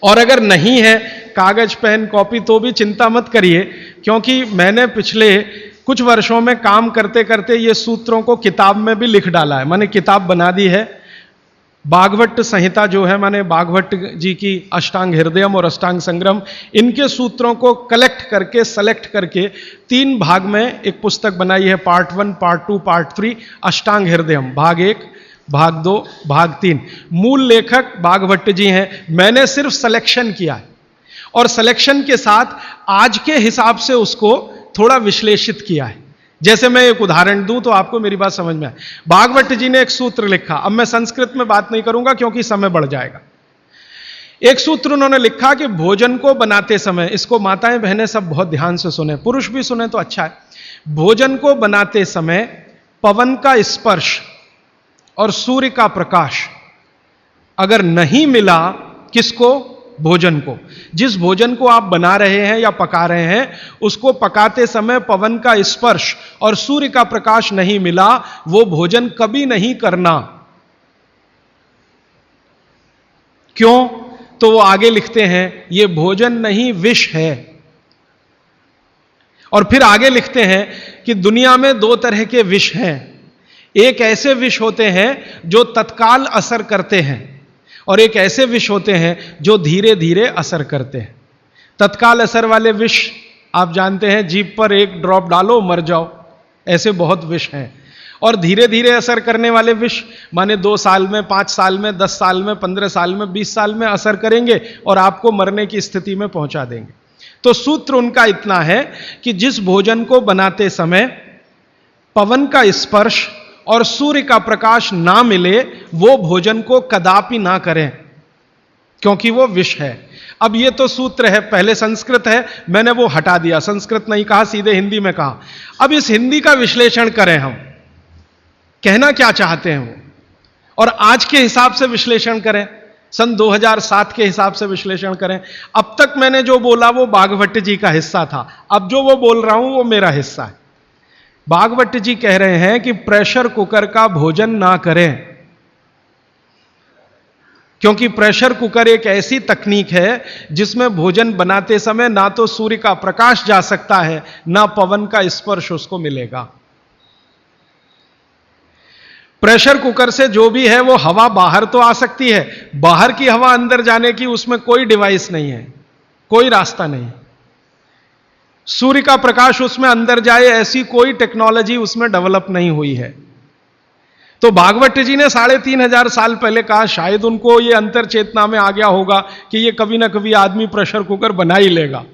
Speaker 2: और अगर नहीं है कागज पेन कॉपी तो भी चिंता मत करिए, क्योंकि मैंने पिछले कुछ वर्षों में काम करते करते ये सूत्रों को किताब में भी लिख डाला है। मैंने किताब बना दी है, भागवत संहिता जो है, मैंने भागवत जी की अष्टांग हृदयम और अष्टांग संग्रम, इनके सूत्रों को कलेक्ट करके सेलेक्ट करके 3 भाग में एक पुस्तक बनाई है, पार्ट 1, पार्ट 2, पार्ट 3, अष्टांग हृदयम, भाग 1, भाग 2, भाग 3। मूल लेखक भागवत जी हैं, मैंने सिर्फ सिलेक्शन किया है और सिलेक्शन के साथ आज के हिसाब से उसको थोड़ा विश्लेषित किया है। जैसे मैं एक उदाहरण दूं तो आपको मेरी बात समझ में आए। भागवत जी ने एक सूत्र लिखा, अब मैं संस्कृत में बात नहीं करूंगा क्योंकि समय बढ़ जाएगा। एक सूत्र उन्होंने लिखा कि भोजन को बनाते समय, इसको माताएं बहनें सब बहुत ध्यान से सुने, पुरुष भी सुने तो अच्छा है। भोजन को बनाते समय पवन का स्पर्श और सूर्य का प्रकाश अगर नहीं मिला, किसको? भोजन को। जिस भोजन को आप बना रहे हैं या पका रहे हैं, उसको पकाते समय पवन का स्पर्श और सूर्य का प्रकाश नहीं मिला, वो भोजन कभी नहीं करना। क्यों? तो वो आगे लिखते हैं ये भोजन नहीं विष है। और फिर आगे लिखते हैं कि दुनिया में 2 तरह के विष हैं। एक ऐसे विष होते हैं जो तत्काल असर करते हैं और एक ऐसे विष होते हैं जो धीरे धीरे असर करते हैं। तत्काल असर वाले विष आप जानते हैं, जीभ पर 1 ड्रॉप डालो मर जाओ, ऐसे बहुत विष हैं। और धीरे धीरे असर करने वाले विष माने 2 साल में, 5 साल में, 10 साल में, 15 साल में, 20 साल में असर करेंगे और आपको मरने की स्थिति में पहुंचा देंगे। तो सूत्र उनका इतना है कि जिस भोजन को बनाते समय पवन का स्पर्श और सूर्य का प्रकाश ना मिले, वो भोजन को कदापि ना करें, क्योंकि वो विष है। अब ये तो सूत्र है, पहले संस्कृत है, मैंने वो हटा दिया, संस्कृत नहीं कहा, सीधे हिंदी में कहा। अब इस हिंदी का विश्लेषण करें, हम कहना क्या चाहते हैं वो, और आज के हिसाब से विश्लेषण करें, सन 2007 के हिसाब से विश्लेषण करें। अब तक मैंने जो बोला वो भागवत जी का हिस्सा था, अब जो वो बोल रहा हूं वो मेरा हिस्सा है। भागवत जी कह रहे हैं कि प्रेशर कुकर का भोजन ना करें, क्योंकि प्रेशर कुकर एक ऐसी तकनीक है जिसमें भोजन बनाते समय ना तो सूर्य का प्रकाश जा सकता है, ना पवन का स्पर्श उसको मिलेगा। प्रेशर कुकर से जो भी है वो हवा बाहर तो आ सकती है, बाहर की हवा अंदर जाने की उसमें कोई डिवाइस नहीं है, कोई रास्ता नहीं। सूर्य का प्रकाश उसमें अंदर जाए ऐसी कोई टेक्नोलॉजी उसमें डेवलप नहीं हुई है। तो भागवत जी ने 3,500 साल पहले कहा, शायद उनको ये अंतर चेतना में आ गया होगा कि ये कभी ना कभी आदमी प्रेशर कुकर बना ही लेगा।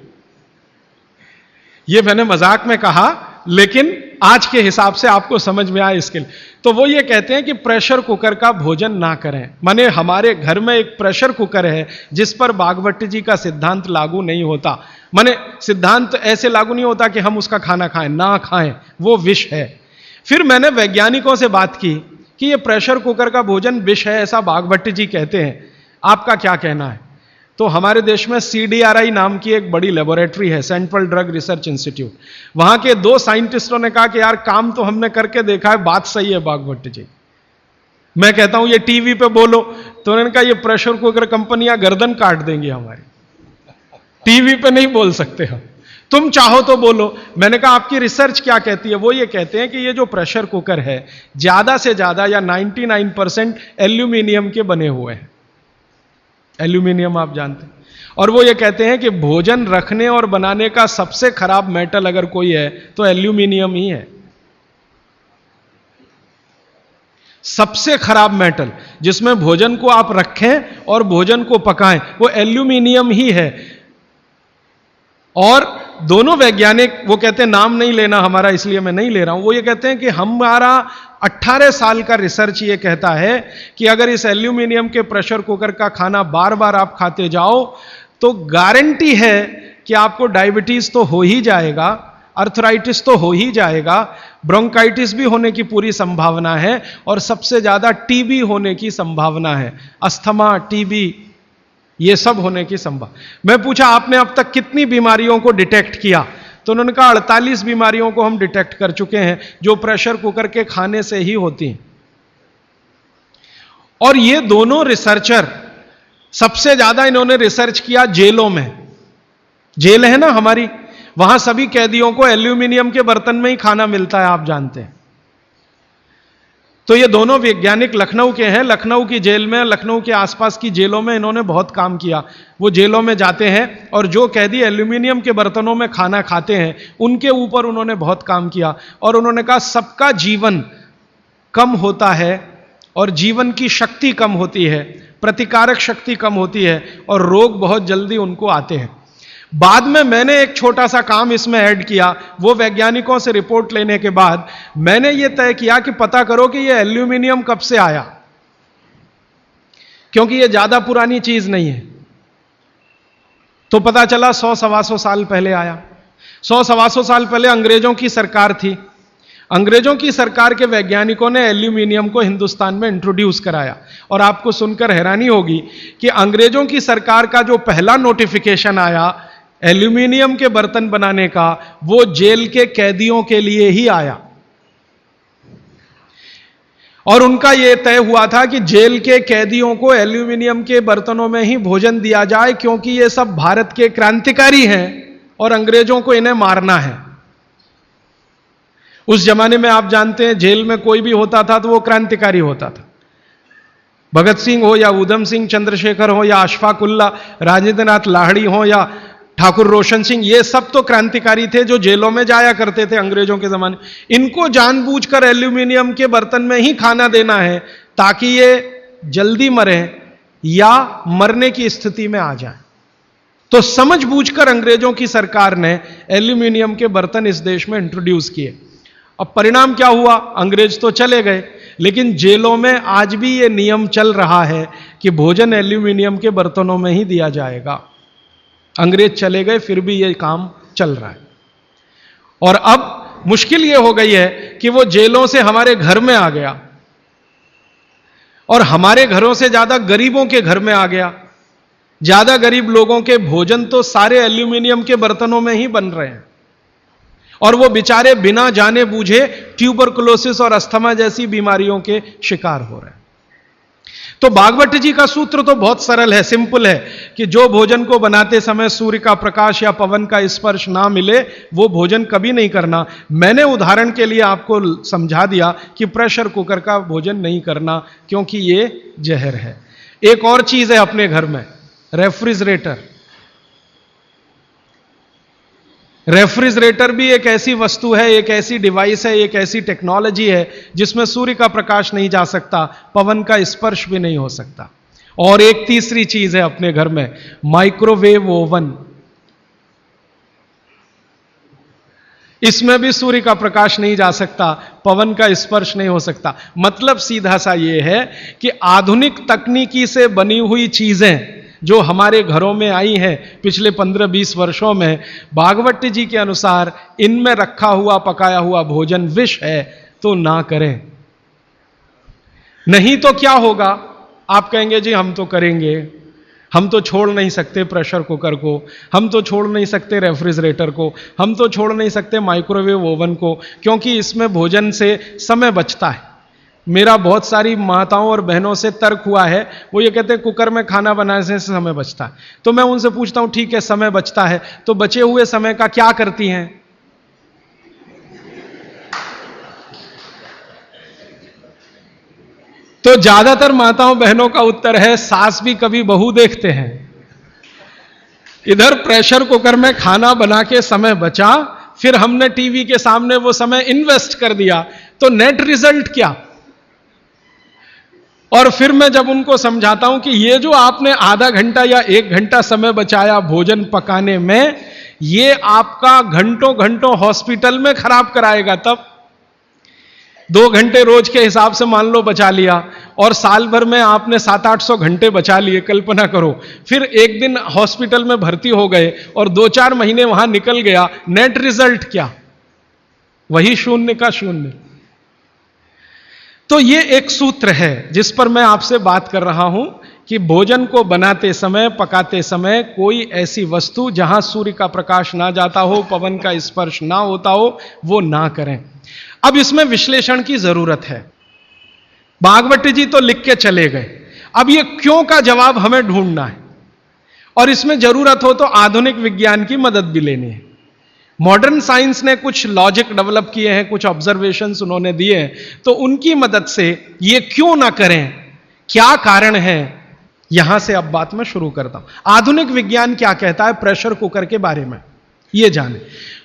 Speaker 2: ये मैंने मजाक में कहा, लेकिन आज के हिसाब से आपको समझ में आए इसके लिए। तो वो ये कहते हैं कि प्रेशर कुकर का भोजन ना करें। माने हमारे घर में एक प्रेशर कुकर है जिस पर भागवत जी का सिद्धांत लागू नहीं होता। माने सिद्धांत ऐसे लागू नहीं होता कि हम उसका खाना खाएं, ना खाएं, वो विष है। फिर मैंने वैज्ञानिकों से बात की कि ये प्रेशर कुकर का भोजन विष है, ऐसा भागवत जी कहते हैं, आपका क्या कहना है? तो हमारे देश में CDRI नाम की एक बड़ी लेबोरेटरी है, सेंट्रल ड्रग रिसर्च इंस्टीट्यूट। वहां के 2 साइंटिस्टों ने कहा कि यार काम तो हमने करके देखा है, बात सही है भागवत जी। मैं कहता हूं ये टीवी पे बोलो, तो उन्होंने कहा ये प्रेशर कुकर कंपनियां गर्दन काट देंगी हमारी। टीवी पे नहीं बोल सकते हम, तुम चाहो तो बोलो। मैंने कहा आपकी रिसर्च क्या कहती है? वो ये कहते हैं कि ये जो प्रेशर कुकर है ज्यादा से ज्यादा या 99% एल्यूमिनियम के बने हुए हैं। एल्यूमिनियम आप जानते हैं। और वो ये कहते हैं कि भोजन रखने और बनाने का सबसे खराब मेटल अगर कोई है तो एल्यूमिनियम ही है। सबसे खराब मेटल जिसमें भोजन को आप रखें और भोजन को पकाएं वो एल्यूमिनियम ही है। और दोनों वैज्ञानिक, वो कहते हैं नाम नहीं लेना हमारा इसलिए मैं नहीं ले रहा हूं, वो ये कहते हैं कि हमारा 18 साल का रिसर्च ये कहता है कि अगर इस एल्यूमिनियम के प्रेशर कुकर का खाना बार बार आप खाते जाओ तो गारंटी है कि आपको डायबिटीज तो हो ही जाएगा, अर्थराइटिस तो हो ही जाएगा, ब्रोंकाइटिस भी होने की पूरी संभावना है और सबसे ज्यादा टीबी होने की संभावना है। अस्थमा, टीबी, ये सब होने की संभावना। मैं पूछा आपने अब तक कितनी बीमारियों को डिटेक्ट किया? तो उन्होंने कहा 48 बीमारियों को हम डिटेक्ट कर चुके हैं जो प्रेशर कुकर के खाने से ही होती हैं। और ये दोनों रिसर्चर सबसे ज्यादा इन्होंने रिसर्च किया जेलों में। जेल है ना हमारी, वहां सभी कैदियों को एल्यूमिनियम के बर्तन में ही खाना मिलता है, आप जानते हैं। तो ये दोनों वैज्ञानिक लखनऊ के हैं। लखनऊ की जेल में, लखनऊ के आसपास की जेलों में इन्होंने बहुत काम किया। वो जेलों में जाते हैं और जो कैदी एल्यूमिनियम के बर्तनों में खाना खाते हैं उनके ऊपर उन्होंने बहुत काम किया। और उन्होंने कहा सबका जीवन कम होता है और जीवन की शक्ति कम होती है, प्रतिकारक शक्ति कम होती है और रोग बहुत जल्दी उनको आते हैं। बाद में मैंने एक छोटा सा काम इसमें ऐड किया। वो वैज्ञानिकों से रिपोर्ट लेने के बाद मैंने ये तय किया कि पता करो कि ये एल्यूमिनियम कब से आया, क्योंकि ये ज्यादा पुरानी चीज नहीं है। तो पता चला 100-125 साल पहले आया। 100-125 साल पहले अंग्रेजों की सरकार थी। अंग्रेजों की सरकार के वैज्ञानिकों ने एल्यूमिनियम को हिंदुस्तान में इंट्रोड्यूस कराया। और आपको सुनकर हैरानी होगी कि अंग्रेजों की सरकार का जो पहला नोटिफिकेशन आया एल्यूमिनियम के बर्तन बनाने का, वो जेल के कैदियों के लिए ही आया। और उनका यह तय हुआ था कि जेल के कैदियों को एल्यूमिनियम के बर्तनों में ही भोजन दिया जाए, क्योंकि ये सब भारत के क्रांतिकारी हैं और अंग्रेजों को इन्हें मारना है। उस जमाने में आप जानते हैं जेल में कोई भी होता था तो वो क्रांतिकारी होता था। भगत सिंह हो या उधम सिंह, चंद्रशेखर हो या अशफाक उल्ला, राजेंद्र नाथ लाहिड़ी हो या ठाकुर रोशन सिंह, ये सब तो क्रांतिकारी थे जो जेलों में जाया करते थे अंग्रेजों के जमाने। इनको जानबूझकर एल्यूमिनियम के बर्तन में ही खाना देना है ताकि ये जल्दी मरे या मरने की स्थिति में आ जाए। तो समझबूझकर अंग्रेजों की सरकार ने एल्यूमिनियम के बर्तन इस देश में इंट्रोड्यूस किए। अब परिणाम क्या हुआ? अंग्रेज तो चले गए, लेकिन जेलों में आज भी यह नियम चल रहा है कि भोजन एल्यूमिनियम के बर्तनों में ही दिया जाएगा। अंग्रेज चले गए फिर भी यह काम चल रहा है। और अब मुश्किल यह हो गई है कि वो जेलों से हमारे घर में आ गया और हमारे घरों से ज्यादा गरीबों के घर में आ गया। ज्यादा गरीब लोगों के भोजन तो सारे एल्यूमिनियम के बर्तनों में ही बन रहे हैं और वो बेचारे बिना जाने बूझे ट्यूबरकुलोसिस और अस्थमा जैसी बीमारियों के शिकार हो रहे हैं। तो भागवत जी का सूत्र तो बहुत सरल है, सिंपल है कि जो भोजन को बनाते समय सूर्य का प्रकाश या पवन का स्पर्श ना मिले वो भोजन कभी नहीं करना। मैंने उदाहरण के लिए आपको समझा दिया कि प्रेशर कुकर का भोजन नहीं करना क्योंकि ये जहर है। एक और चीज है अपने घर में, रेफ्रिजरेटर। रेफ्रिजरेटर भी एक ऐसी वस्तु है, एक ऐसी डिवाइस है, एक ऐसी टेक्नोलॉजी है जिसमें सूर्य का प्रकाश नहीं जा सकता, पवन का स्पर्श भी नहीं हो सकता। और एक तीसरी चीज है अपने घर में, माइक्रोवेव ओवन। इसमें भी सूर्य का प्रकाश नहीं जा सकता, पवन का स्पर्श नहीं हो सकता। मतलब सीधा सा यह है कि आधुनिक तकनीकी से बनी हुई चीजें जो हमारे घरों में आई हैं पिछले 15-20 वर्षों में, भागवत जी के अनुसार इनमें रखा हुआ पकाया हुआ भोजन विष है, तो ना करें। नहीं तो क्या होगा? आप कहेंगे जी हम तो करेंगे, हम तो छोड़ नहीं सकते प्रेशर कुकर को, हम तो छोड़ नहीं सकते रेफ्रिजरेटर को, हम तो छोड़ नहीं सकते माइक्रोवेव ओवन को, क्योंकि इसमें भोजन से समय बचता है। मेरा बहुत सारी माताओं और बहनों से तर्क हुआ है, वो ये कहते हैं कुकर में खाना बनाने से समय बचता है। तो मैं उनसे पूछता हूं ठीक है समय बचता है, तो बचे हुए समय का क्या करती हैं? तो ज्यादातर माताओं बहनों का उत्तर है सास भी कभी बहू देखते हैं। इधर प्रेशर कुकर में खाना बना के समय बचा, फिर हमने टीवी के सामने वो समय इन्वेस्ट कर दिया, तो नेट रिजल्ट क्या? और फिर मैं जब उनको समझाता हूं कि ये जो आपने आधा घंटा या 1 घंटा समय बचाया भोजन पकाने में, ये आपका घंटों घंटों हॉस्पिटल में खराब कराएगा। तब 2 घंटे रोज के हिसाब से मान लो बचा लिया, और साल भर में आपने 700-800 घंटे बचा लिए, कल्पना करो। फिर एक दिन हॉस्पिटल में भर्ती हो गए और 2-4 महीने वहां निकल गया, नेट रिजल्ट क्या? वही 0 का 0। तो ये एक सूत्र है जिस पर मैं आपसे बात कर रहा हूं कि भोजन को बनाते समय, पकाते समय कोई ऐसी वस्तु जहां सूर्य का प्रकाश ना जाता हो, पवन का स्पर्श ना होता हो, वो ना करें। अब इसमें विश्लेषण की जरूरत है। भागवती जी तो लिख के चले गए, अब ये क्यों का जवाब हमें ढूंढना है, और इसमें जरूरत हो तो आधुनिक विज्ञान की मदद भी लेनी है। मॉडर्न साइंस ने कुछ लॉजिक डेवलप किए हैं, कुछ ऑब्जर्वेशंस उन्होंने दिए हैं, तो उनकी मदद से ये क्यों ना करें, क्या कारण है, यहां से अब बात मैं शुरू करता हूं। आधुनिक विज्ञान क्या कहता है प्रेशर कुकर के बारे में, ये जाने।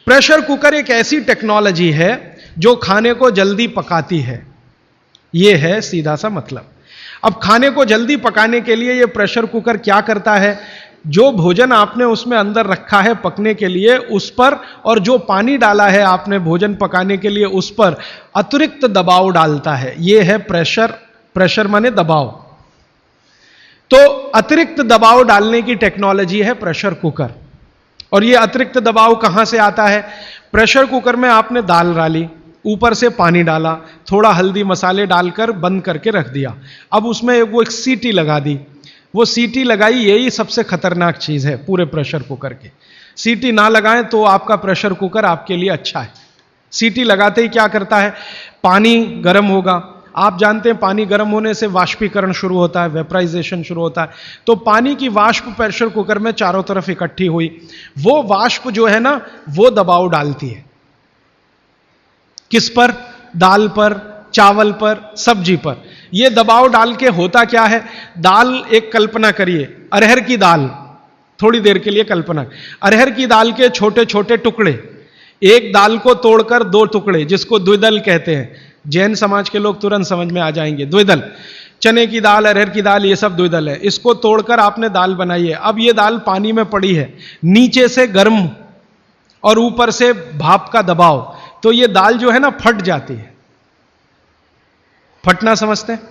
Speaker 2: प्रेशर कुकर एक ऐसी टेक्नोलॉजी है जो खाने को जल्दी पकाती है, यह है सीधा सा मतलब। अब खाने को जल्दी पकाने के लिए यह प्रेशर कुकर क्या करता है, जो भोजन आपने उसमें अंदर रखा है पकने के लिए उस पर, और जो पानी डाला है आपने भोजन पकाने के लिए उस पर अतिरिक्त दबाव डालता है। यह है प्रेशर। प्रेशर माने दबाव। तो अतिरिक्त दबाव डालने की टेक्नोलॉजी है प्रेशर कुकर। और यह अतिरिक्त दबाव कहां से आता है? प्रेशर कुकर में आपने दाल डाली, ऊपर से पानी डाला, थोड़ा हल्दी मसाले डालकर बंद करके रख दिया। अब उसमें वो एक सीटी लगा दी, वो सीटी लगाई, यही सबसे खतरनाक चीज है पूरे प्रेशर कुकर के। सीटी ना लगाएं तो आपका प्रेशर कुकर आपके लिए अच्छा है। सीटी लगाते ही क्या करता है, पानी गर्म होगा। आप जानते हैं पानी गर्म होने से वाष्पीकरण शुरू होता है, वेपराइजेशन शुरू होता है। तो पानी की वाष्प प्रेशर कुकर में चारों तरफ इकट्ठी हुई, वो वाष्प जो है ना वो दबाव डालती है। किस पर? दाल पर, चावल पर, सब्जी पर। यह दबाव डाल के होता क्या है, दाल, एक कल्पना करिए अरहर की दाल, थोड़ी देर के लिए कल्पना, अरहर की दाल के छोटे छोटे टुकड़े, एक दाल को तोड़कर 2 टुकड़े, जिसको द्विदल कहते हैं। जैन समाज के लोग तुरंत समझ में आ जाएंगे, द्विदल। चने की दाल, अरहर की दाल, ये सब द्विदल है। इसको तोड़कर आपने दाल बनाई है। अब ये दाल पानी में पड़ी है, नीचे से गर्म और ऊपर से भाप का दबाव, तो ये दाल जो है ना फट जाती है। फटना समझते हैं?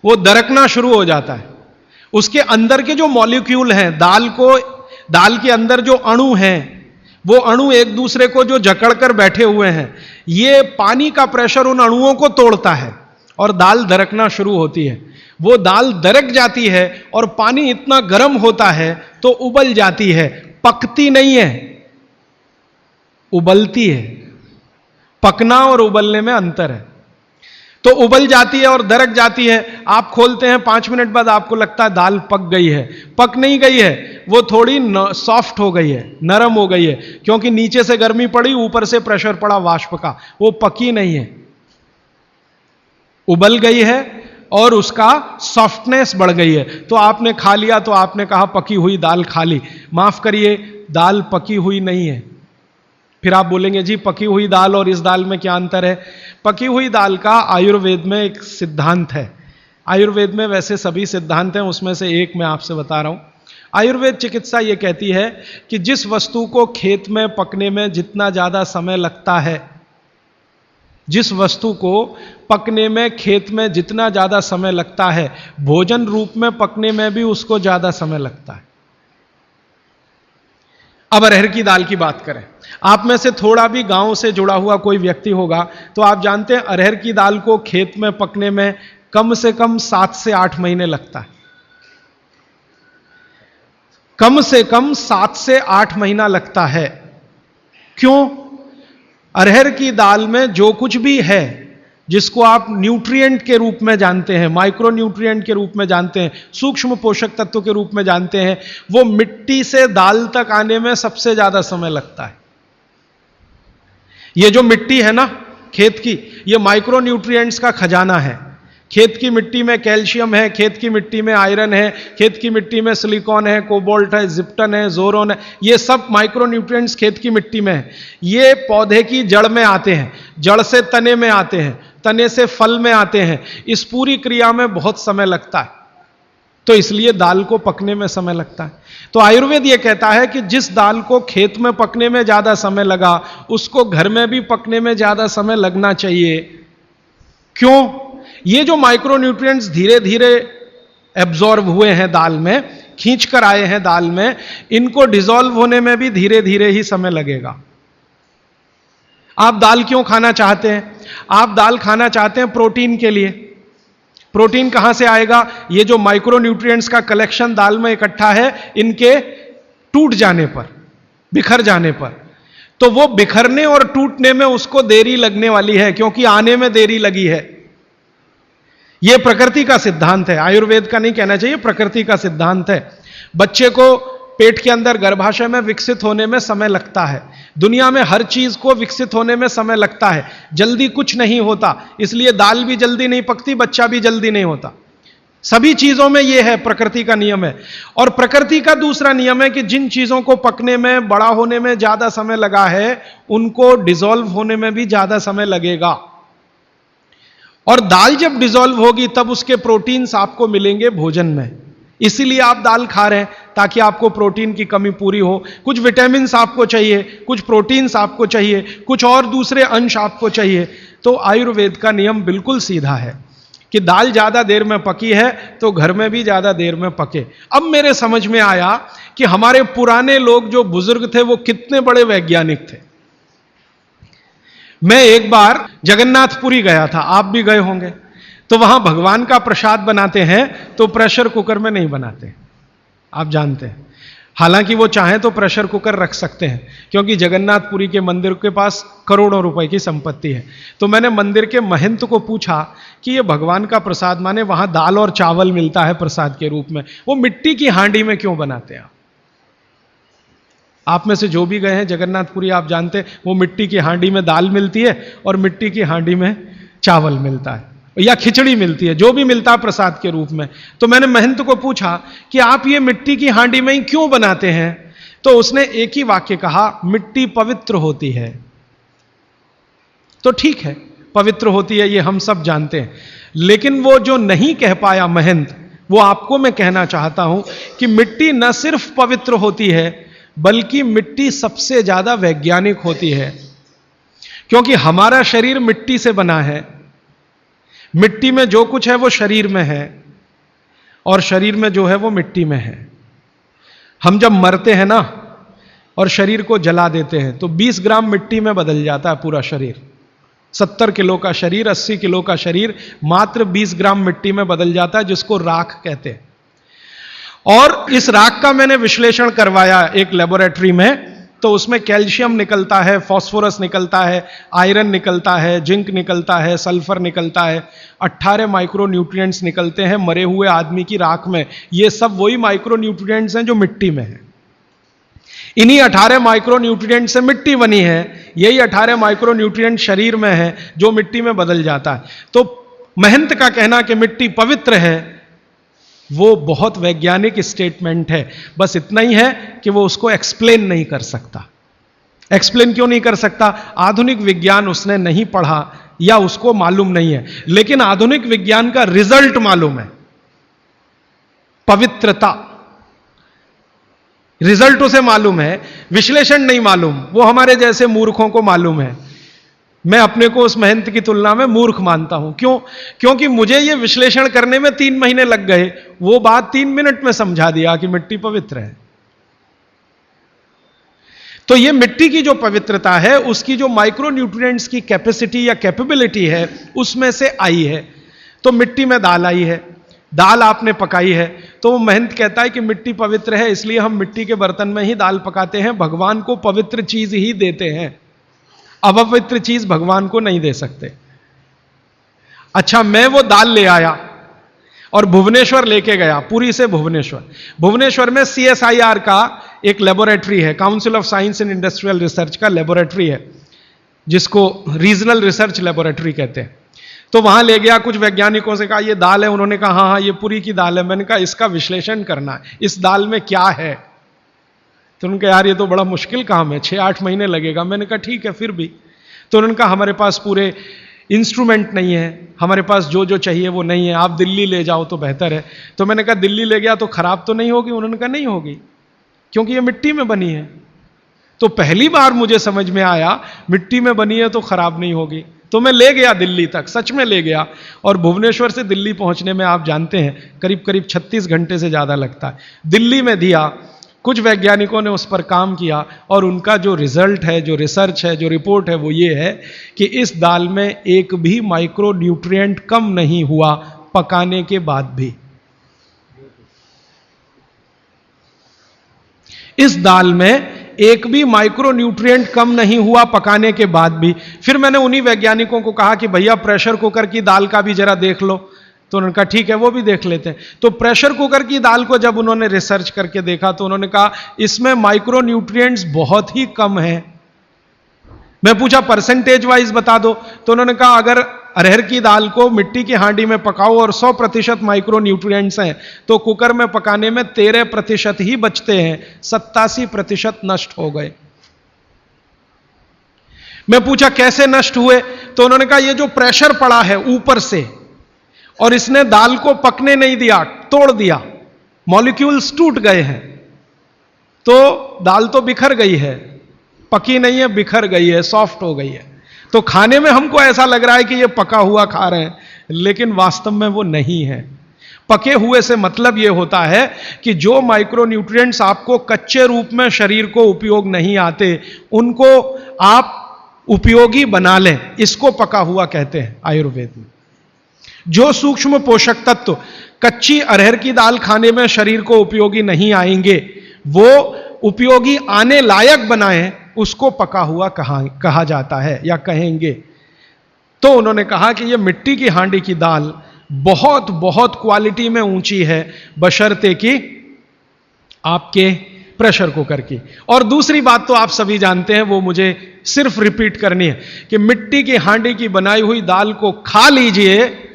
Speaker 2: वो दरकना शुरू हो जाता है। उसके अंदर के जो मॉलिक्यूल हैं, दाल के अंदर जो अणु हैं, वो अणु एक दूसरे को जो जकड़कर बैठे हुए हैं, ये पानी का प्रेशर उन अणुओं को तोड़ता है और दाल दरकना शुरू होती है। वो दाल दरक जाती है और पानी इतना गर्म होता है तो उबल जाती है, पकती नहीं है, उबलती है। पकना और उबलने में अंतर है। तो उबल जाती है और दरक जाती है। आप खोलते हैं, 5 मिनट बाद आपको लगता है दाल पक गई है। पक नहीं गई है, वो थोड़ी सॉफ्ट हो गई है, नरम हो गई है, क्योंकि नीचे से गर्मी पड़ी, ऊपर से प्रेशर पड़ा वाष्प का। वो पकी नहीं है, उबल गई है और उसका सॉफ्टनेस बढ़ गई है। तो आपने खा लिया तो आपने कहा पकी हुई दाल खा ली। माफ करिए, दाल पकी हुई नहीं है। फिर आप बोलेंगे जी पकी हुई दाल और इस दाल में क्या अंतर है? पकी हुई दाल का आयुर्वेद में एक सिद्धांत है। आयुर्वेद में वैसे सभी सिद्धांत हैं, उसमें से एक मैं आपसे बता रहा हूं। आयुर्वेद चिकित्सा यह कहती है कि जिस वस्तु को खेत में पकने में जितना ज्यादा समय लगता है, जिस वस्तु को पकने में खेत में जितना ज्यादा समय लगता है, भोजन रूप में पकने में भी उसको ज्यादा समय लगता है। अब अरहर की दाल की बात करें, आप में से थोड़ा भी गांव से जुड़ा हुआ कोई व्यक्ति होगा तो आप जानते हैं अरहर की दाल को खेत में पकने में कम से कम 7 से 8 महीने लगता है। कम से कम 7 से 8 महीना लगता है। क्यों? अरहर की दाल में जो कुछ भी है जिसको आप न्यूट्रिएंट के रूप में जानते हैं, माइक्रो न्यूट्रिएंट के रूप में जानते हैं, सूक्ष्म पोषक तत्व के रूप में जानते हैं, वो मिट्टी से दाल तक आने में सबसे ज्यादा समय लगता है। ये जो मिट्टी है ना खेत की, ये माइक्रो न्यूट्रिएंट्स का खजाना है। खेत की मिट्टी में कैल्शियम है, खेत की मिट्टी में आयरन है, खेत की मिट्टी में सिलिकॉन है, कोबाल्ट है, जिप्टन है, जोरोन है, ये सब माइक्रो न्यूट्रिएंट्स खेत की मिट्टी में है। ये पौधे की जड़ में आते हैं, जड़ से तने में आते हैं, तने से फल में आते हैं। इस पूरी क्रिया में बहुत समय लगता है, तो इसलिए दाल को पकने में समय लगता है। तो आयुर्वेद यह कहता है कि जिस दाल को खेत में पकने में ज्यादा समय लगा, उसको घर में भी पकने में ज्यादा समय लगना चाहिए। क्यों? ये जो माइक्रो न्यूट्रिएंट्स धीरे धीरे एब्जॉर्ब हुए हैं दाल में, खींच कर आए हैं दाल में, इनको डिसॉल्व होने में भी धीरे धीरे ही समय लगेगा। आप दाल क्यों खाना चाहते हैं? आप दाल खाना चाहते हैं प्रोटीन के लिए। प्रोटीन कहां से आएगा? ये जो माइक्रो न्यूट्रिएंट्स का कलेक्शन दाल में इकट्ठा है, इनके टूट जाने पर, बिखर जाने पर, तो वो बिखरने और टूटने में उसको देरी लगने वाली है, क्योंकि आने में देरी लगी है। यह प्रकृति का सिद्धांत है, आयुर्वेद का नहीं कहना चाहिए, प्रकृति का सिद्धांत है। बच्चे को पेट के अंदर गर्भाशय में विकसित होने में समय लगता है। दुनिया में हर चीज को विकसित होने में समय लगता है, जल्दी कुछ नहीं होता। इसलिए दाल भी जल्दी नहीं पकती, बच्चा भी जल्दी नहीं होता। सभी चीजों में यह है, प्रकृति का नियम है। और प्रकृति का दूसरा नियम है कि जिन चीजों को पकने में, बड़ा होने में ज्यादा समय लगा है, उनको डिसॉल्व होने में भी ज्यादा समय लगेगा। और दाल जब डिसॉल्व होगी तब उसके प्रोटीन्स आपको मिलेंगे भोजन में। इसीलिए आप दाल खा रहे हैं, ताकि आपको प्रोटीन की कमी पूरी हो। कुछ विटामिन्स आपको चाहिए, कुछ प्रोटीन्स आपको चाहिए, कुछ और दूसरे अंश आपको चाहिए। तो आयुर्वेद का नियम बिल्कुल सीधा है कि दाल ज्यादा देर में पकी है तो घर में भी ज्यादा देर में पके। अब मेरे समझ में आया कि हमारे पुराने लोग जो बुजुर्ग थे वो कितने बड़े वैज्ञानिक थे। मैं एक बार जगन्नाथपुरी गया था, आप भी गए होंगे। तो वहां भगवान का प्रसाद बनाते हैं तो प्रेशर कुकर में नहीं बनाते, आप जानते हैं। हालांकि वो चाहें तो प्रेशर कुकर रख सकते हैं, क्योंकि जगन्नाथपुरी के मंदिर के पास करोड़ों रुपए की संपत्ति है। तो मैंने मंदिर के महंत को पूछा कि ये भगवान का प्रसाद, माने वहां दाल और चावल मिलता है प्रसाद के रूप में, वो मिट्टी की हांडी में क्यों बनाते हैं? आप में से जो भी गए हैं जगन्नाथपुरी, आप जानते हैं वो मिट्टी की हांडी में दाल मिलती है और मिट्टी की हांडी में चावल मिलता है, या खिचड़ी मिलती है, जो भी मिलता है प्रसाद के रूप में। तो मैंने महंत को पूछा कि आप ये मिट्टी की हांडी में ही क्यों बनाते हैं? तो उसने एक ही वाक्य कहा, मिट्टी पवित्र होती है। तो ठीक है, पवित्र होती है, ये हम सब जानते हैं। लेकिन वो जो नहीं कह पाया महंत, वो आपको मैं कहना चाहता हूं कि मिट्टी न सिर्फ पवित्र होती है, बल्कि मिट्टी सबसे ज्यादा वैज्ञानिक होती है। क्योंकि हमारा शरीर मिट्टी से बना है, मिट्टी में जो कुछ है वो शरीर में है, और शरीर में जो है वो मिट्टी में है। हम जब मरते हैं ना और शरीर को जला देते हैं तो 20 ग्राम मिट्टी में बदल जाता है पूरा शरीर। 70 किलो का शरीर, 80 किलो का शरीर मात्र 20 ग्राम मिट्टी में बदल जाता है, जिसको राख कहते हैं। और इस राख का मैंने विश्लेषण करवाया एक लेबोरेटरी में, तो उसमें कैल्शियम निकलता है, फास्फोरस निकलता है, आयरन निकलता है, जिंक निकलता है, सल्फर निकलता है, 18 माइक्रो न्यूट्रिएंट्स निकलते हैं मरे हुए आदमी की राख में। ये सब वही माइक्रो न्यूट्रिएंट्स हैं जो मिट्टी में है। इन्हीं 18 माइक्रो न्यूट्रिएंट से मिट्टी बनी है, यही 18 माइक्रो न्यूट्रिएंट शरीर में है जो मिट्टी में बदल जाता है। तो महंत का कहना कि मिट्टी पवित्र है, वो बहुत वैज्ञानिक स्टेटमेंट है। बस इतना ही है कि वो उसको एक्सप्लेन नहीं कर सकता। एक्सप्लेन क्यों नहीं कर सकता? आधुनिक विज्ञान उसने नहीं पढ़ा या उसको मालूम नहीं है। लेकिन आधुनिक विज्ञान का रिजल्ट मालूम है, पवित्रता, रिजल्ट उसे मालूम है, विश्लेषण नहीं मालूम। वो हमारे जैसे मूर्खों को मालूम है। मैं अपने को उस महंत की तुलना में मूर्ख मानता हूं। क्यों? क्योंकि मुझे यह विश्लेषण करने में 3 महीने लग गए, वो बात 3 मिनट में समझा दिया कि मिट्टी पवित्र है। तो यह मिट्टी की जो पवित्रता है, उसकी जो माइक्रो न्यूट्रिएंट्स की कैपेसिटी या कैपेबिलिटी है, उसमें से आई है। तो मिट्टी में दाल आई है, दाल आपने पकाई है, तो वो महंत कहता है कि मिट्टी पवित्र है, इसलिए हम मिट्टी के बर्तन में ही दाल पकाते हैं, भगवान को पवित्र चीज ही देते हैं, अपवित्र चीज भगवान को नहीं दे सकते। अच्छा, मैं वो दाल ले आया और भुवनेश्वर लेके गया, पुरी से भुवनेश्वर। भुवनेश्वर में CSIR का एक लेबोरेटरी है, council of science and industrial research का लेबोरेटरी है, जिसको रीजनल रिसर्च लेबोरेटरी कहते हैं। तो वहां ले गया, कुछ वैज्ञानिकों से कहा ये दाल है, उन्होंने कहा हाँ हाँ ये पुरी की दाल है। मैंने कहा इसका विश्लेषण करना है, इस दाल में क्या है। तो उन्होंने कहा यार ये तो बड़ा मुश्किल काम है, 6-8 महीने लगेगा। मैंने कहा ठीक है फिर भी। तो उन्होंने कहा हमारे पास पूरे इंस्ट्रूमेंट नहीं है, हमारे पास जो जो चाहिए वो नहीं है, आप दिल्ली ले जाओ तो बेहतर है। तो मैंने कहा दिल्ली ले गया तो खराब तो नहीं होगी? उन्होंने कहा नहीं होगी, क्योंकि ये मिट्टी में बनी है। तो पहली बार मुझे समझ में आया मिट्टी में बनी है तो खराब नहीं होगी। तो मैं ले गया दिल्ली तक, सच में ले गया। और भुवनेश्वर से दिल्ली पहुंचने में आप जानते हैं करीब करीब 36 घंटे से ज्यादा लगता है। दिल्ली में दिया, कुछ वैज्ञानिकों ने उस पर काम किया और उनका जो रिजल्ट है, जो रिसर्च है, जो रिपोर्ट है वो ये है कि इस दाल में एक भी माइक्रो न्यूट्रिएंट कम नहीं हुआ पकाने के बाद भी। इस दाल में एक भी माइक्रो न्यूट्रिएंट कम नहीं हुआ पकाने के बाद भी। फिर मैंने उन्हीं वैज्ञानिकों को कहा कि भैया प्रेशर कुकर की दाल का भी जरा देख लो। तो उन्होंने कहा ठीक है वो भी देख लेते हैं। तो प्रेशर कुकर की दाल को जब उन्होंने रिसर्च करके देखा तो उन्होंने कहा इसमें माइक्रो न्यूट्रिएंट्स बहुत ही कम है। मैं पूछा परसेंटेज वाइज बता दो। तो उन्होंने कहा अगर अरहर की दाल को मिट्टी की हांडी में पकाओ और 100% माइक्रो न्यूट्रिएंट्स हैं तो कुकर में पकाने में 13% ही बचते हैं, 87% नष्ट हो गए। मैं पूछा कैसे नष्ट हुए? तो उन्होंने कहा ये जो प्रेशर पड़ा है ऊपर से और इसने दाल को पकने नहीं दिया, तोड़ दिया, मॉलिक्यूल्स टूट गए हैं, तो दाल तो बिखर गई है, पकी नहीं है, बिखर गई है, सॉफ्ट हो गई है। तो खाने में हमको ऐसा लग रहा है कि ये पका हुआ खा रहे हैं, लेकिन वास्तव में वो नहीं है। पके हुए से मतलब ये होता है कि जो माइक्रो न्यूट्रिएंट्स आपको कच्चे रूप में शरीर को उपयोग नहीं आते उनको आप उपयोगी बना लें, इसको पका हुआ कहते हैं आयुर्वेद में। जो सूक्ष्म पोषक तत्व कच्ची अरहर की दाल खाने में शरीर को उपयोगी नहीं आएंगे, वो उपयोगी आने लायक बनाएं, उसको पका हुआ कहा जाता है या कहेंगे। तो उन्होंने कहा कि ये मिट्टी की हांडी की दाल बहुत बहुत क्वालिटी में ऊंची है, बशर्ते कि आपके प्रेशर कुकर की। और दूसरी बात तो आप सभी जानते हैं, वो मुझे सिर्फ रिपीट करनी है कि मिट्टी की हांडी की बनाई हुई दाल को खा लीजिए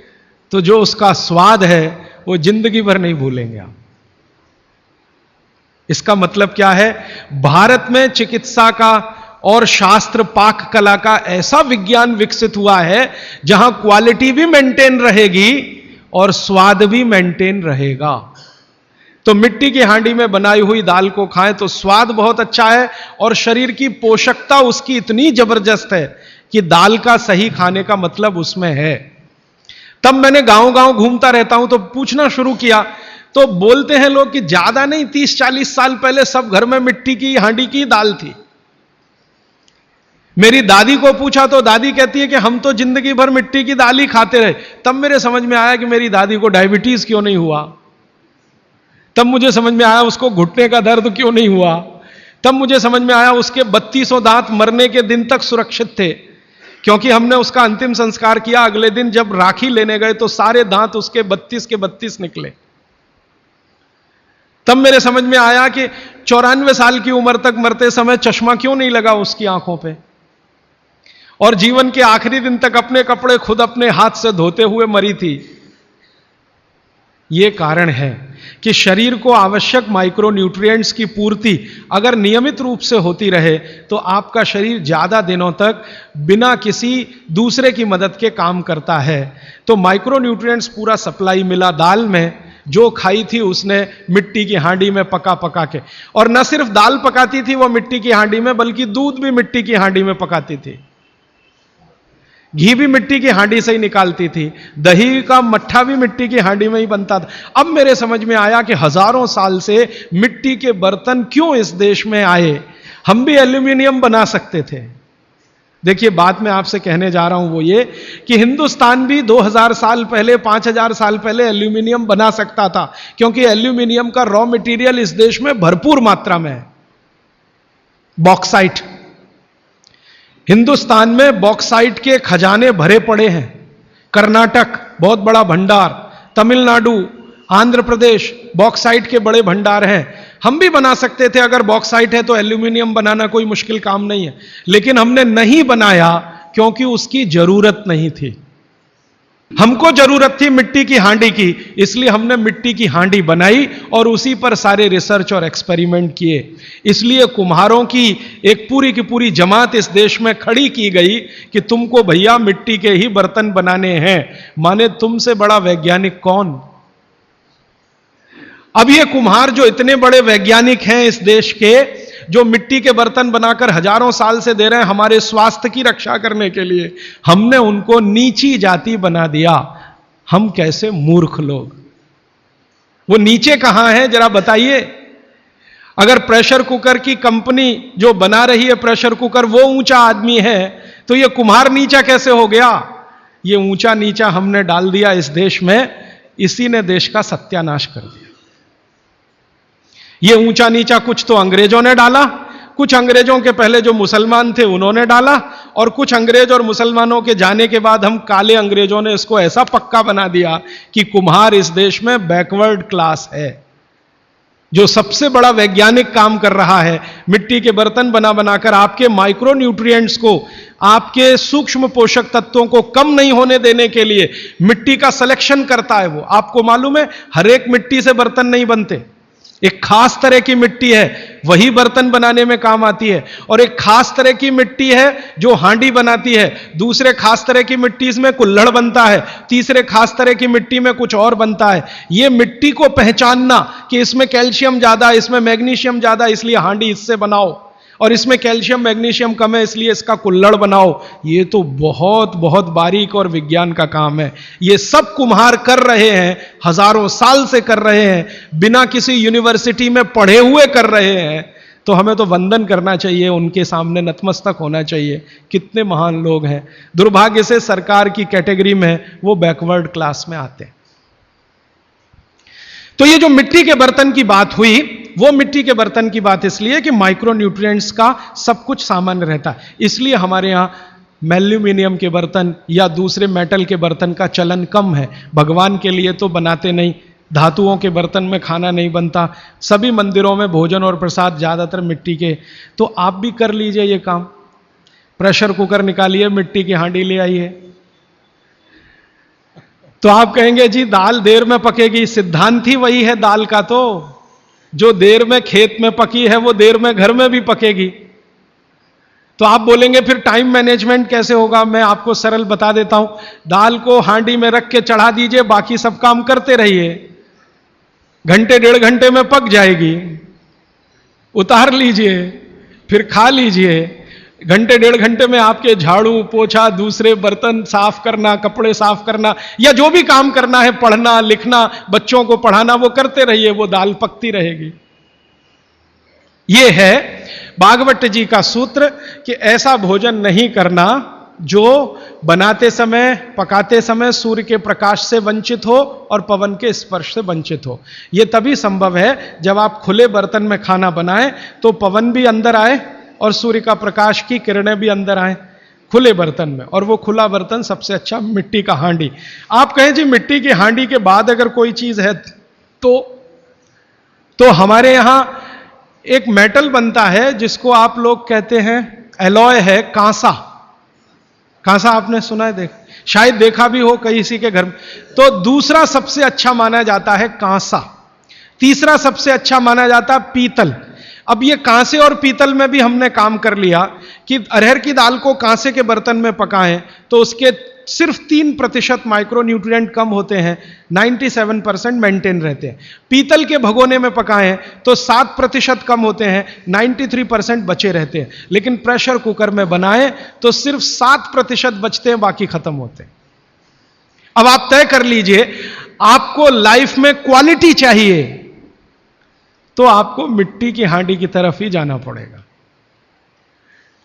Speaker 2: तो जो उसका स्वाद है वो जिंदगी भर नहीं भूलेंगे आप। इसका मतलब क्या है? भारत में चिकित्सा का और शास्त्र पाक कला का ऐसा विज्ञान विकसित हुआ है जहां क्वालिटी भी मेंटेन रहेगी और स्वाद भी मेंटेन रहेगा। तो मिट्टी की हांडी में बनाई हुई दाल को खाएं तो स्वाद बहुत अच्छा है और शरीर की पोषकता उसकी इतनी जबरदस्त है कि दाल का सही खाने का मतलब उसमें है। तब मैंने गांव गांव घूमता रहता हूं तो पूछना शुरू किया, तो बोलते हैं लोग कि ज्यादा नहीं 30-40 साल पहले सब घर में मिट्टी की हांडी की दाल थी। मेरी दादी को पूछा तो दादी कहती है कि हम तो जिंदगी भर मिट्टी की दाल ही खाते रहे। तब मेरे समझ में आया कि मेरी दादी को डायबिटीज क्यों नहीं हुआ। तब मुझे समझ में आया उसको घुटने का दर्द क्यों नहीं हुआ। तब मुझे समझ में आया उसके 3200 दांत मरने के दिन तक सुरक्षित थे, क्योंकि हमने उसका अंतिम संस्कार किया। अगले दिन जब राखी लेने गए तो सारे दांत उसके 32 के 32 निकले। तब मेरे समझ में आया कि 94 साल की उम्र तक मरते समय चश्मा क्यों नहीं लगा उसकी आंखों पे, और जीवन के आखिरी दिन तक अपने कपड़े खुद अपने हाथ से धोते हुए मरी थी। यह कारण है कि शरीर को आवश्यक माइक्रो न्यूट्रिएंट्स की पूर्ति अगर नियमित रूप से होती रहे तो आपका शरीर ज्यादा दिनों तक बिना किसी दूसरे की मदद के काम करता है। तो माइक्रो न्यूट्रिएंट्स पूरा सप्लाई मिला दाल में, जो खाई थी उसने मिट्टी की हांडी में पका पका के। और न सिर्फ दाल पकाती थी वो मिट्टी की हांडी में, बल्कि दूध भी मिट्टी की हांडी में पकाती थी, घी भी मिट्टी की हांडी से ही निकालती थी, दही का मट्ठा भी मिट्टी की हांडी में ही बनता था। अब मेरे समझ में आया कि हजारों साल से मिट्टी के बर्तन क्यों इस देश में आए। हम भी एल्यूमिनियम बना सकते थे। देखिए बात मैं आपसे कहने जा रहा हूं वो ये कि हिंदुस्तान भी 2000 साल पहले, 5000 साल पहले एल्यूमिनियम बना सकता था, क्योंकि एल्यूमिनियम का रॉ मटेरियल इस देश में भरपूर मात्रा में है। बॉक्साइट, हिंदुस्तान में बॉक्साइट के खजाने भरे पड़े हैं, कर्नाटक बहुत बड़ा भंडार, तमिलनाडु, आंध्र प्रदेश बॉक्साइट के बड़े भंडार हैं। हम भी बना सकते थे, अगर बॉक्साइट है तो एल्यूमिनियम बनाना कोई मुश्किल काम नहीं है, लेकिन हमने नहीं बनाया क्योंकि उसकी जरूरत नहीं थी। हमको जरूरत थी मिट्टी की हांडी की, इसलिए हमने मिट्टी की हांडी बनाई और उसी पर सारे रिसर्च और एक्सपेरिमेंट किए। इसलिए कुम्हारों की एक पूरी की पूरी जमात इस देश में खड़ी की गई कि तुमको भैया मिट्टी के ही बर्तन बनाने हैं। माने तुमसे बड़ा वैज्ञानिक कौन? अब ये कुम्हार जो इतने बड़े वैज्ञानिक हैं इस देश के, जो मिट्टी के बर्तन बनाकर हजारों साल से दे रहे हैं हमारे स्वास्थ्य की रक्षा करने के लिए, हमने उनको नीची जाति बना दिया। हम कैसे मूर्ख लोग! वो नीचे कहां है जरा बताइए। अगर प्रेशर कुकर की कंपनी जो बना रही है प्रेशर कुकर वो ऊंचा आदमी है, तो ये कुम्हार नीचा कैसे हो गया? ये ऊंचा नीचा हमने डाल दिया इस देश में, इसी ने देश का सत्यानाश कर दिया। ये ऊंचा नीचा कुछ तो अंग्रेजों ने डाला, कुछ अंग्रेजों के पहले जो मुसलमान थे उन्होंने डाला, और कुछ अंग्रेज और मुसलमानों के जाने के बाद हम काले अंग्रेजों ने इसको ऐसा पक्का बना दिया कि कुम्हार इस देश में बैकवर्ड क्लास है। जो सबसे बड़ा वैज्ञानिक काम कर रहा है मिट्टी के बर्तन बना बनाकर आपके माइक्रो न्यूट्रिएंट्स को, आपके सूक्ष्म पोषक तत्वों को कम नहीं होने देने के लिए मिट्टी का सिलेक्शन करता है। वो आपको मालूम है हर एक मिट्टी से बर्तन नहीं बनते। एक खास तरह की मिट्टी है वही बर्तन बनाने में काम आती है, और एक खास तरह की मिट्टी है जो हांडी बनाती है, दूसरे खास तरह की मिट्टी इसमें कुल्हड़ बनता है, तीसरे खास तरह की मिट्टी में कुछ और बनता है। यह मिट्टी को पहचानना कि इसमें कैल्शियम ज्यादा, इसमें मैग्नीशियम ज्यादा इसलिए हांडी इससे बनाओ, और इसमें कैल्शियम मैग्नीशियम कम है इसलिए इसका कुल्हड़ बनाओ, ये तो बहुत बहुत बारीक और विज्ञान का काम है। ये सब कुम्हार कर रहे हैं, हजारों साल से कर रहे हैं, बिना किसी यूनिवर्सिटी में पढ़े हुए कर रहे हैं। तो हमें तो वंदन करना चाहिए, उनके सामने नतमस्तक होना चाहिए। कितने महान लोग हैं। दुर्भाग्य से सरकार की कैटेगरी में वो बैकवर्ड क्लास में आते हैं। तो ये जो मिट्टी के बर्तन की बात हुई, वो मिट्टी के बर्तन की बात इसलिए कि माइक्रो न्यूट्रिएंट्स का सब कुछ सामान्य रहता है, इसलिए हमारे यहां एल्यूमिनियम के बर्तन या दूसरे मेटल के बर्तन का चलन कम है। भगवान के लिए तो बनाते नहीं, धातुओं के बर्तन में खाना नहीं बनता, सभी मंदिरों में भोजन और प्रसाद ज्यादातर मिट्टी के। तो आप भी कर लीजिए ये काम, प्रेशर कुकर निकालिए, मिट्टी की हांडी ले आइए। तो आप कहेंगे जी दाल देर में पकेगी, सिद्धांत ही वही है दाल का, तो जो देर में खेत में पकी है वो देर में घर में भी पकेगी। तो आप बोलेंगे फिर टाइम मैनेजमेंट कैसे होगा? मैं आपको सरल बता देता हूं, दाल को हांडी में रख के चढ़ा दीजिए, बाकी सब काम करते रहिए, घंटे डेढ़ घंटे में पक जाएगी, उतार लीजिए, फिर खा लीजिए। घंटे डेढ़ घंटे में आपके झाड़ू पोछा, दूसरे बर्तन साफ करना, कपड़े साफ करना, या जो भी काम करना है, पढ़ना लिखना, बच्चों को पढ़ाना, वो करते रहिए, वो दाल पकती रहेगी। ये है भागवत जी का सूत्र कि ऐसा भोजन नहीं करना जो बनाते समय, पकाते समय सूर्य के प्रकाश से वंचित हो और पवन के स्पर्श से वंचित हो। यह तभी संभव है जब आप खुले बर्तन में खाना बनाएं तो पवन भी अंदर आए और सूर्य का प्रकाश की किरणें भी अंदर आए खुले बर्तन में, और वो खुला बर्तन सबसे अच्छा मिट्टी का हांडी। आप कहें जी मिट्टी की हांडी के बाद अगर कोई चीज है तो हमारे यहां एक मेटल बनता है जिसको आप लोग कहते हैं एलॉय है, कांसा। कांसा आपने सुना है, शायद देखा भी हो किसी के घर में। तो दूसरा सबसे अच्छा माना जाता है कांसा, तीसरा सबसे अच्छा माना जाता है पीतल। अब ये कांसे और पीतल में भी हमने काम कर लिया कि अरहर की दाल को कांसे के बर्तन में पकाएं तो उसके सिर्फ 3% माइक्रो न्यूट्रिएंट कम होते हैं, 97% मेंटेन रहते हैं। पीतल के भगोने में पकाएं तो 7% कम होते हैं, 93% बचे रहते हैं। लेकिन प्रेशर कुकर में बनाएं तो सिर्फ 7% बचते हैं, बाकी खत्म होते हैं। अब आप तय कर लीजिए, आपको लाइफ में क्वालिटी चाहिए तो आपको मिट्टी की हांडी की तरफ ही जाना पड़ेगा।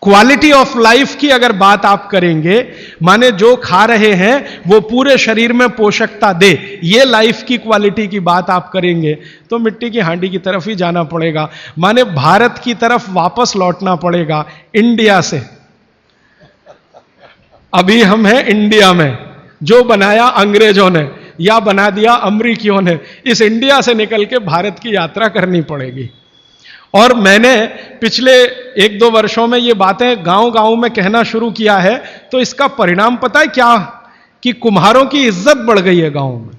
Speaker 2: क्वालिटी ऑफ लाइफ की अगर बात आप करेंगे, माने जो खा रहे हैं वो पूरे शरीर में पोषकता दे, ये लाइफ की क्वालिटी की बात आप करेंगे तो मिट्टी की हांडी की तरफ ही जाना पड़ेगा। माने भारत की तरफ वापस लौटना पड़ेगा, इंडिया से। अभी हम हैं इंडिया में, जो बनाया अंग्रेजों ने या बना दिया अमरीकियों ने। इस इंडिया से निकल के भारत की यात्रा करनी पड़ेगी। और मैंने पिछले 1-2 वर्षों में ये बातें गांव-गांव में कहना शुरू किया है, तो इसका परिणाम पता है क्या? कि कुम्हारों की इज्जत बढ़ गई है गांव में।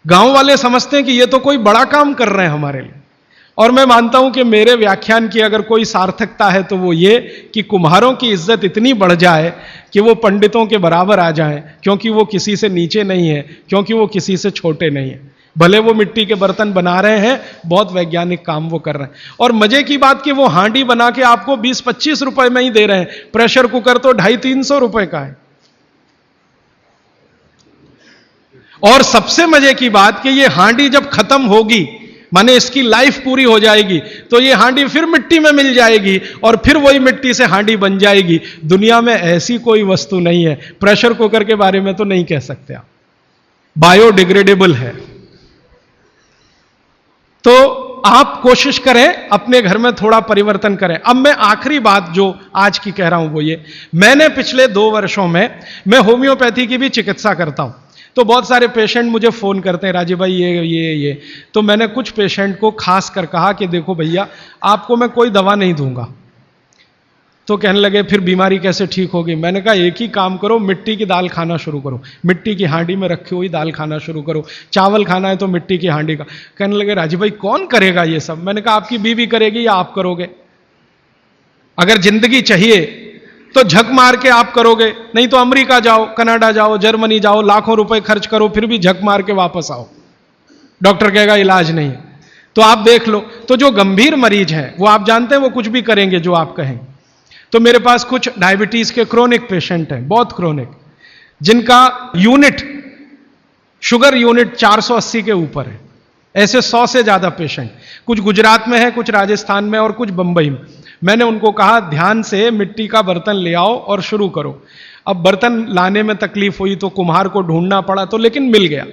Speaker 2: गांव वाले समझते हैं कि ये तो कोई बड़ा काम कर रहे हैं हमारे लिए। और मैं मानता हूं कि मेरे व्याख्यान की अगर कोई सार्थकता है तो वो ये कि कुम्हारों की इज्जत इतनी बढ़ जाए कि वो पंडितों के बराबर आ जाएं, क्योंकि वो किसी से नीचे नहीं है, क्योंकि वो किसी से छोटे नहीं है। भले वो मिट्टी के बर्तन बना रहे हैं, बहुत वैज्ञानिक काम वो कर रहे हैं। और मजे की बात कि वो हांडी बना के आपको 20-25 रुपए में ही दे रहे हैं, प्रेशर कुकर तो 250-300 रुपए का है। और सबसे मजे की बात कि ये हांडी जब खत्म होगी, माने इसकी लाइफ पूरी हो जाएगी, तो ये हांडी फिर मिट्टी में मिल जाएगी और फिर वही मिट्टी से हांडी बन जाएगी। दुनिया में ऐसी कोई वस्तु नहीं है। प्रेशर कुकर के बारे में तो नहीं कह सकते आप, बायोडिग्रेडेबल है। तो आप कोशिश करें अपने घर में थोड़ा परिवर्तन करें। अब मैं आखिरी बात जो आज की कह रहा हूं वो ये, मैंने पिछले 2 वर्षों में मैं होम्योपैथी की भी चिकित्सा करता हूं। तो बहुत सारे पेशेंट मुझे फोन करते हैं, राजीव भाई ये। तो मैंने कुछ पेशेंट को खास कर कहा कि देखो भैया, आपको मैं कोई दवा नहीं दूंगा। तो कहने लगे फिर बीमारी कैसे ठीक होगी? मैंने कहा एक ही काम करो, मिट्टी की दाल खाना शुरू करो, मिट्टी की हांडी में रखी हुई दाल खाना शुरू करो। चावल खाना है तो मिट्टी की हांडी का। कहने लगे राजीव भाई कौन करेगा ये सब? मैंने कहा आपकी बीवी करेगी या आप करोगे? अगर जिंदगी चाहिए तो झक मार के आप करोगे, नहीं तो अमेरिका जाओ, कनाडा जाओ, जर्मनी जाओ, लाखों रुपए खर्च करो, फिर भी झक मार के वापस आओ, डॉक्टर कहेगा इलाज नहीं है। तो आप देख लो, तो जो गंभीर मरीज हैं वो आप जानते हैं वो कुछ भी करेंगे जो आप कहें। तो मेरे पास कुछ डायबिटीज के क्रोनिक पेशेंट हैं, बहुत क्रोनिक, जिनका यूनिट, शुगर यूनिट 480 के ऊपर है। ऐसे 100 से ज्यादा पेशेंट, कुछ गुजरात में है, कुछ राजस्थान में और कुछ बंबई में। मैंने उनको कहा ध्यान से मिट्टी का बर्तन ले आओ और शुरू करो। अब बर्तन लाने में तकलीफ हुई तो कुम्हार को ढूंढना पड़ा, तो लेकिन मिल गया।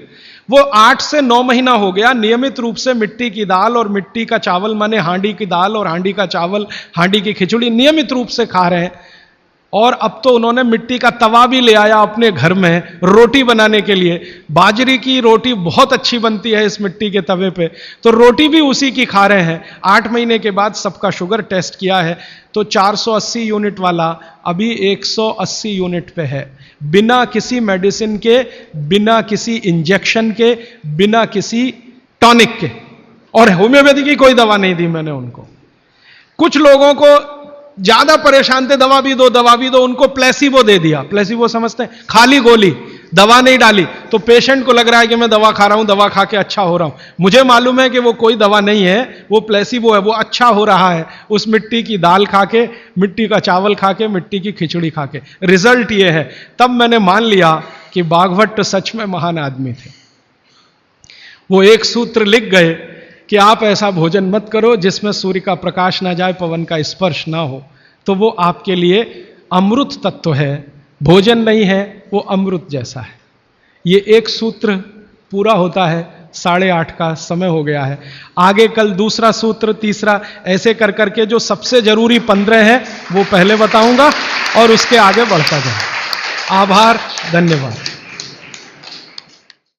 Speaker 2: वो 8 से 9 महीना हो गया नियमित रूप से मिट्टी की दाल और मिट्टी का चावल, माने हांडी की दाल और हांडी का चावल, हांडी की खिचड़ी नियमित रूप से खा रहे हैं। और अब तो उन्होंने मिट्टी का तवा भी ले आया अपने घर में रोटी बनाने के लिए। बाजरी की रोटी बहुत अच्छी बनती है इस मिट्टी के तवे पे, तो रोटी भी उसी की खा रहे हैं। 8 महीने के बाद सबका शुगर टेस्ट किया है तो 480 यूनिट वाला अभी 180 यूनिट पे है, बिना किसी मेडिसिन के, बिना किसी इंजेक्शन के, बिना किसी टॉनिक के। और होम्योपैथी की कोई दवा नहीं दी मैंने उनको। कुछ लोगों को ज्यादा परेशान थे, दवा भी दो, उनको प्लेसिबो दे दिया। प्लेसिबो समझते हैं? खाली गोली, दवा नहीं डाली। तो पेशेंट को लग रहा है कि मैं दवा खा रहा हूं, दवा खा के अच्छा हो रहा हूं। मुझे मालूम है कि वो कोई दवा नहीं है, वो प्लेसिबो है, वो अच्छा हो रहा है उस मिट्टी की दाल खा के, मिट्टी का चावल खा के, मिट्टी की खिचड़ी खा के। रिजल्ट ये है। तब मैंने मान लिया कि बाघभट्ट सच में महान आदमी थे। वो एक सूत्र लिख गए कि आप ऐसा भोजन मत करो जिसमें सूर्य का प्रकाश ना जाए, पवन का स्पर्श ना हो। तो वो आपके लिए अमृत तत्व है, भोजन नहीं है, वो अमृत जैसा है। ये एक सूत्र पूरा होता है, 8:30 का समय हो गया है। आगे कल दूसरा सूत्र, तीसरा, ऐसे कर करके जो सबसे जरूरी 15 है वो पहले बताऊंगा और उसके आगे बढ़ता जाए। आभार, धन्यवाद।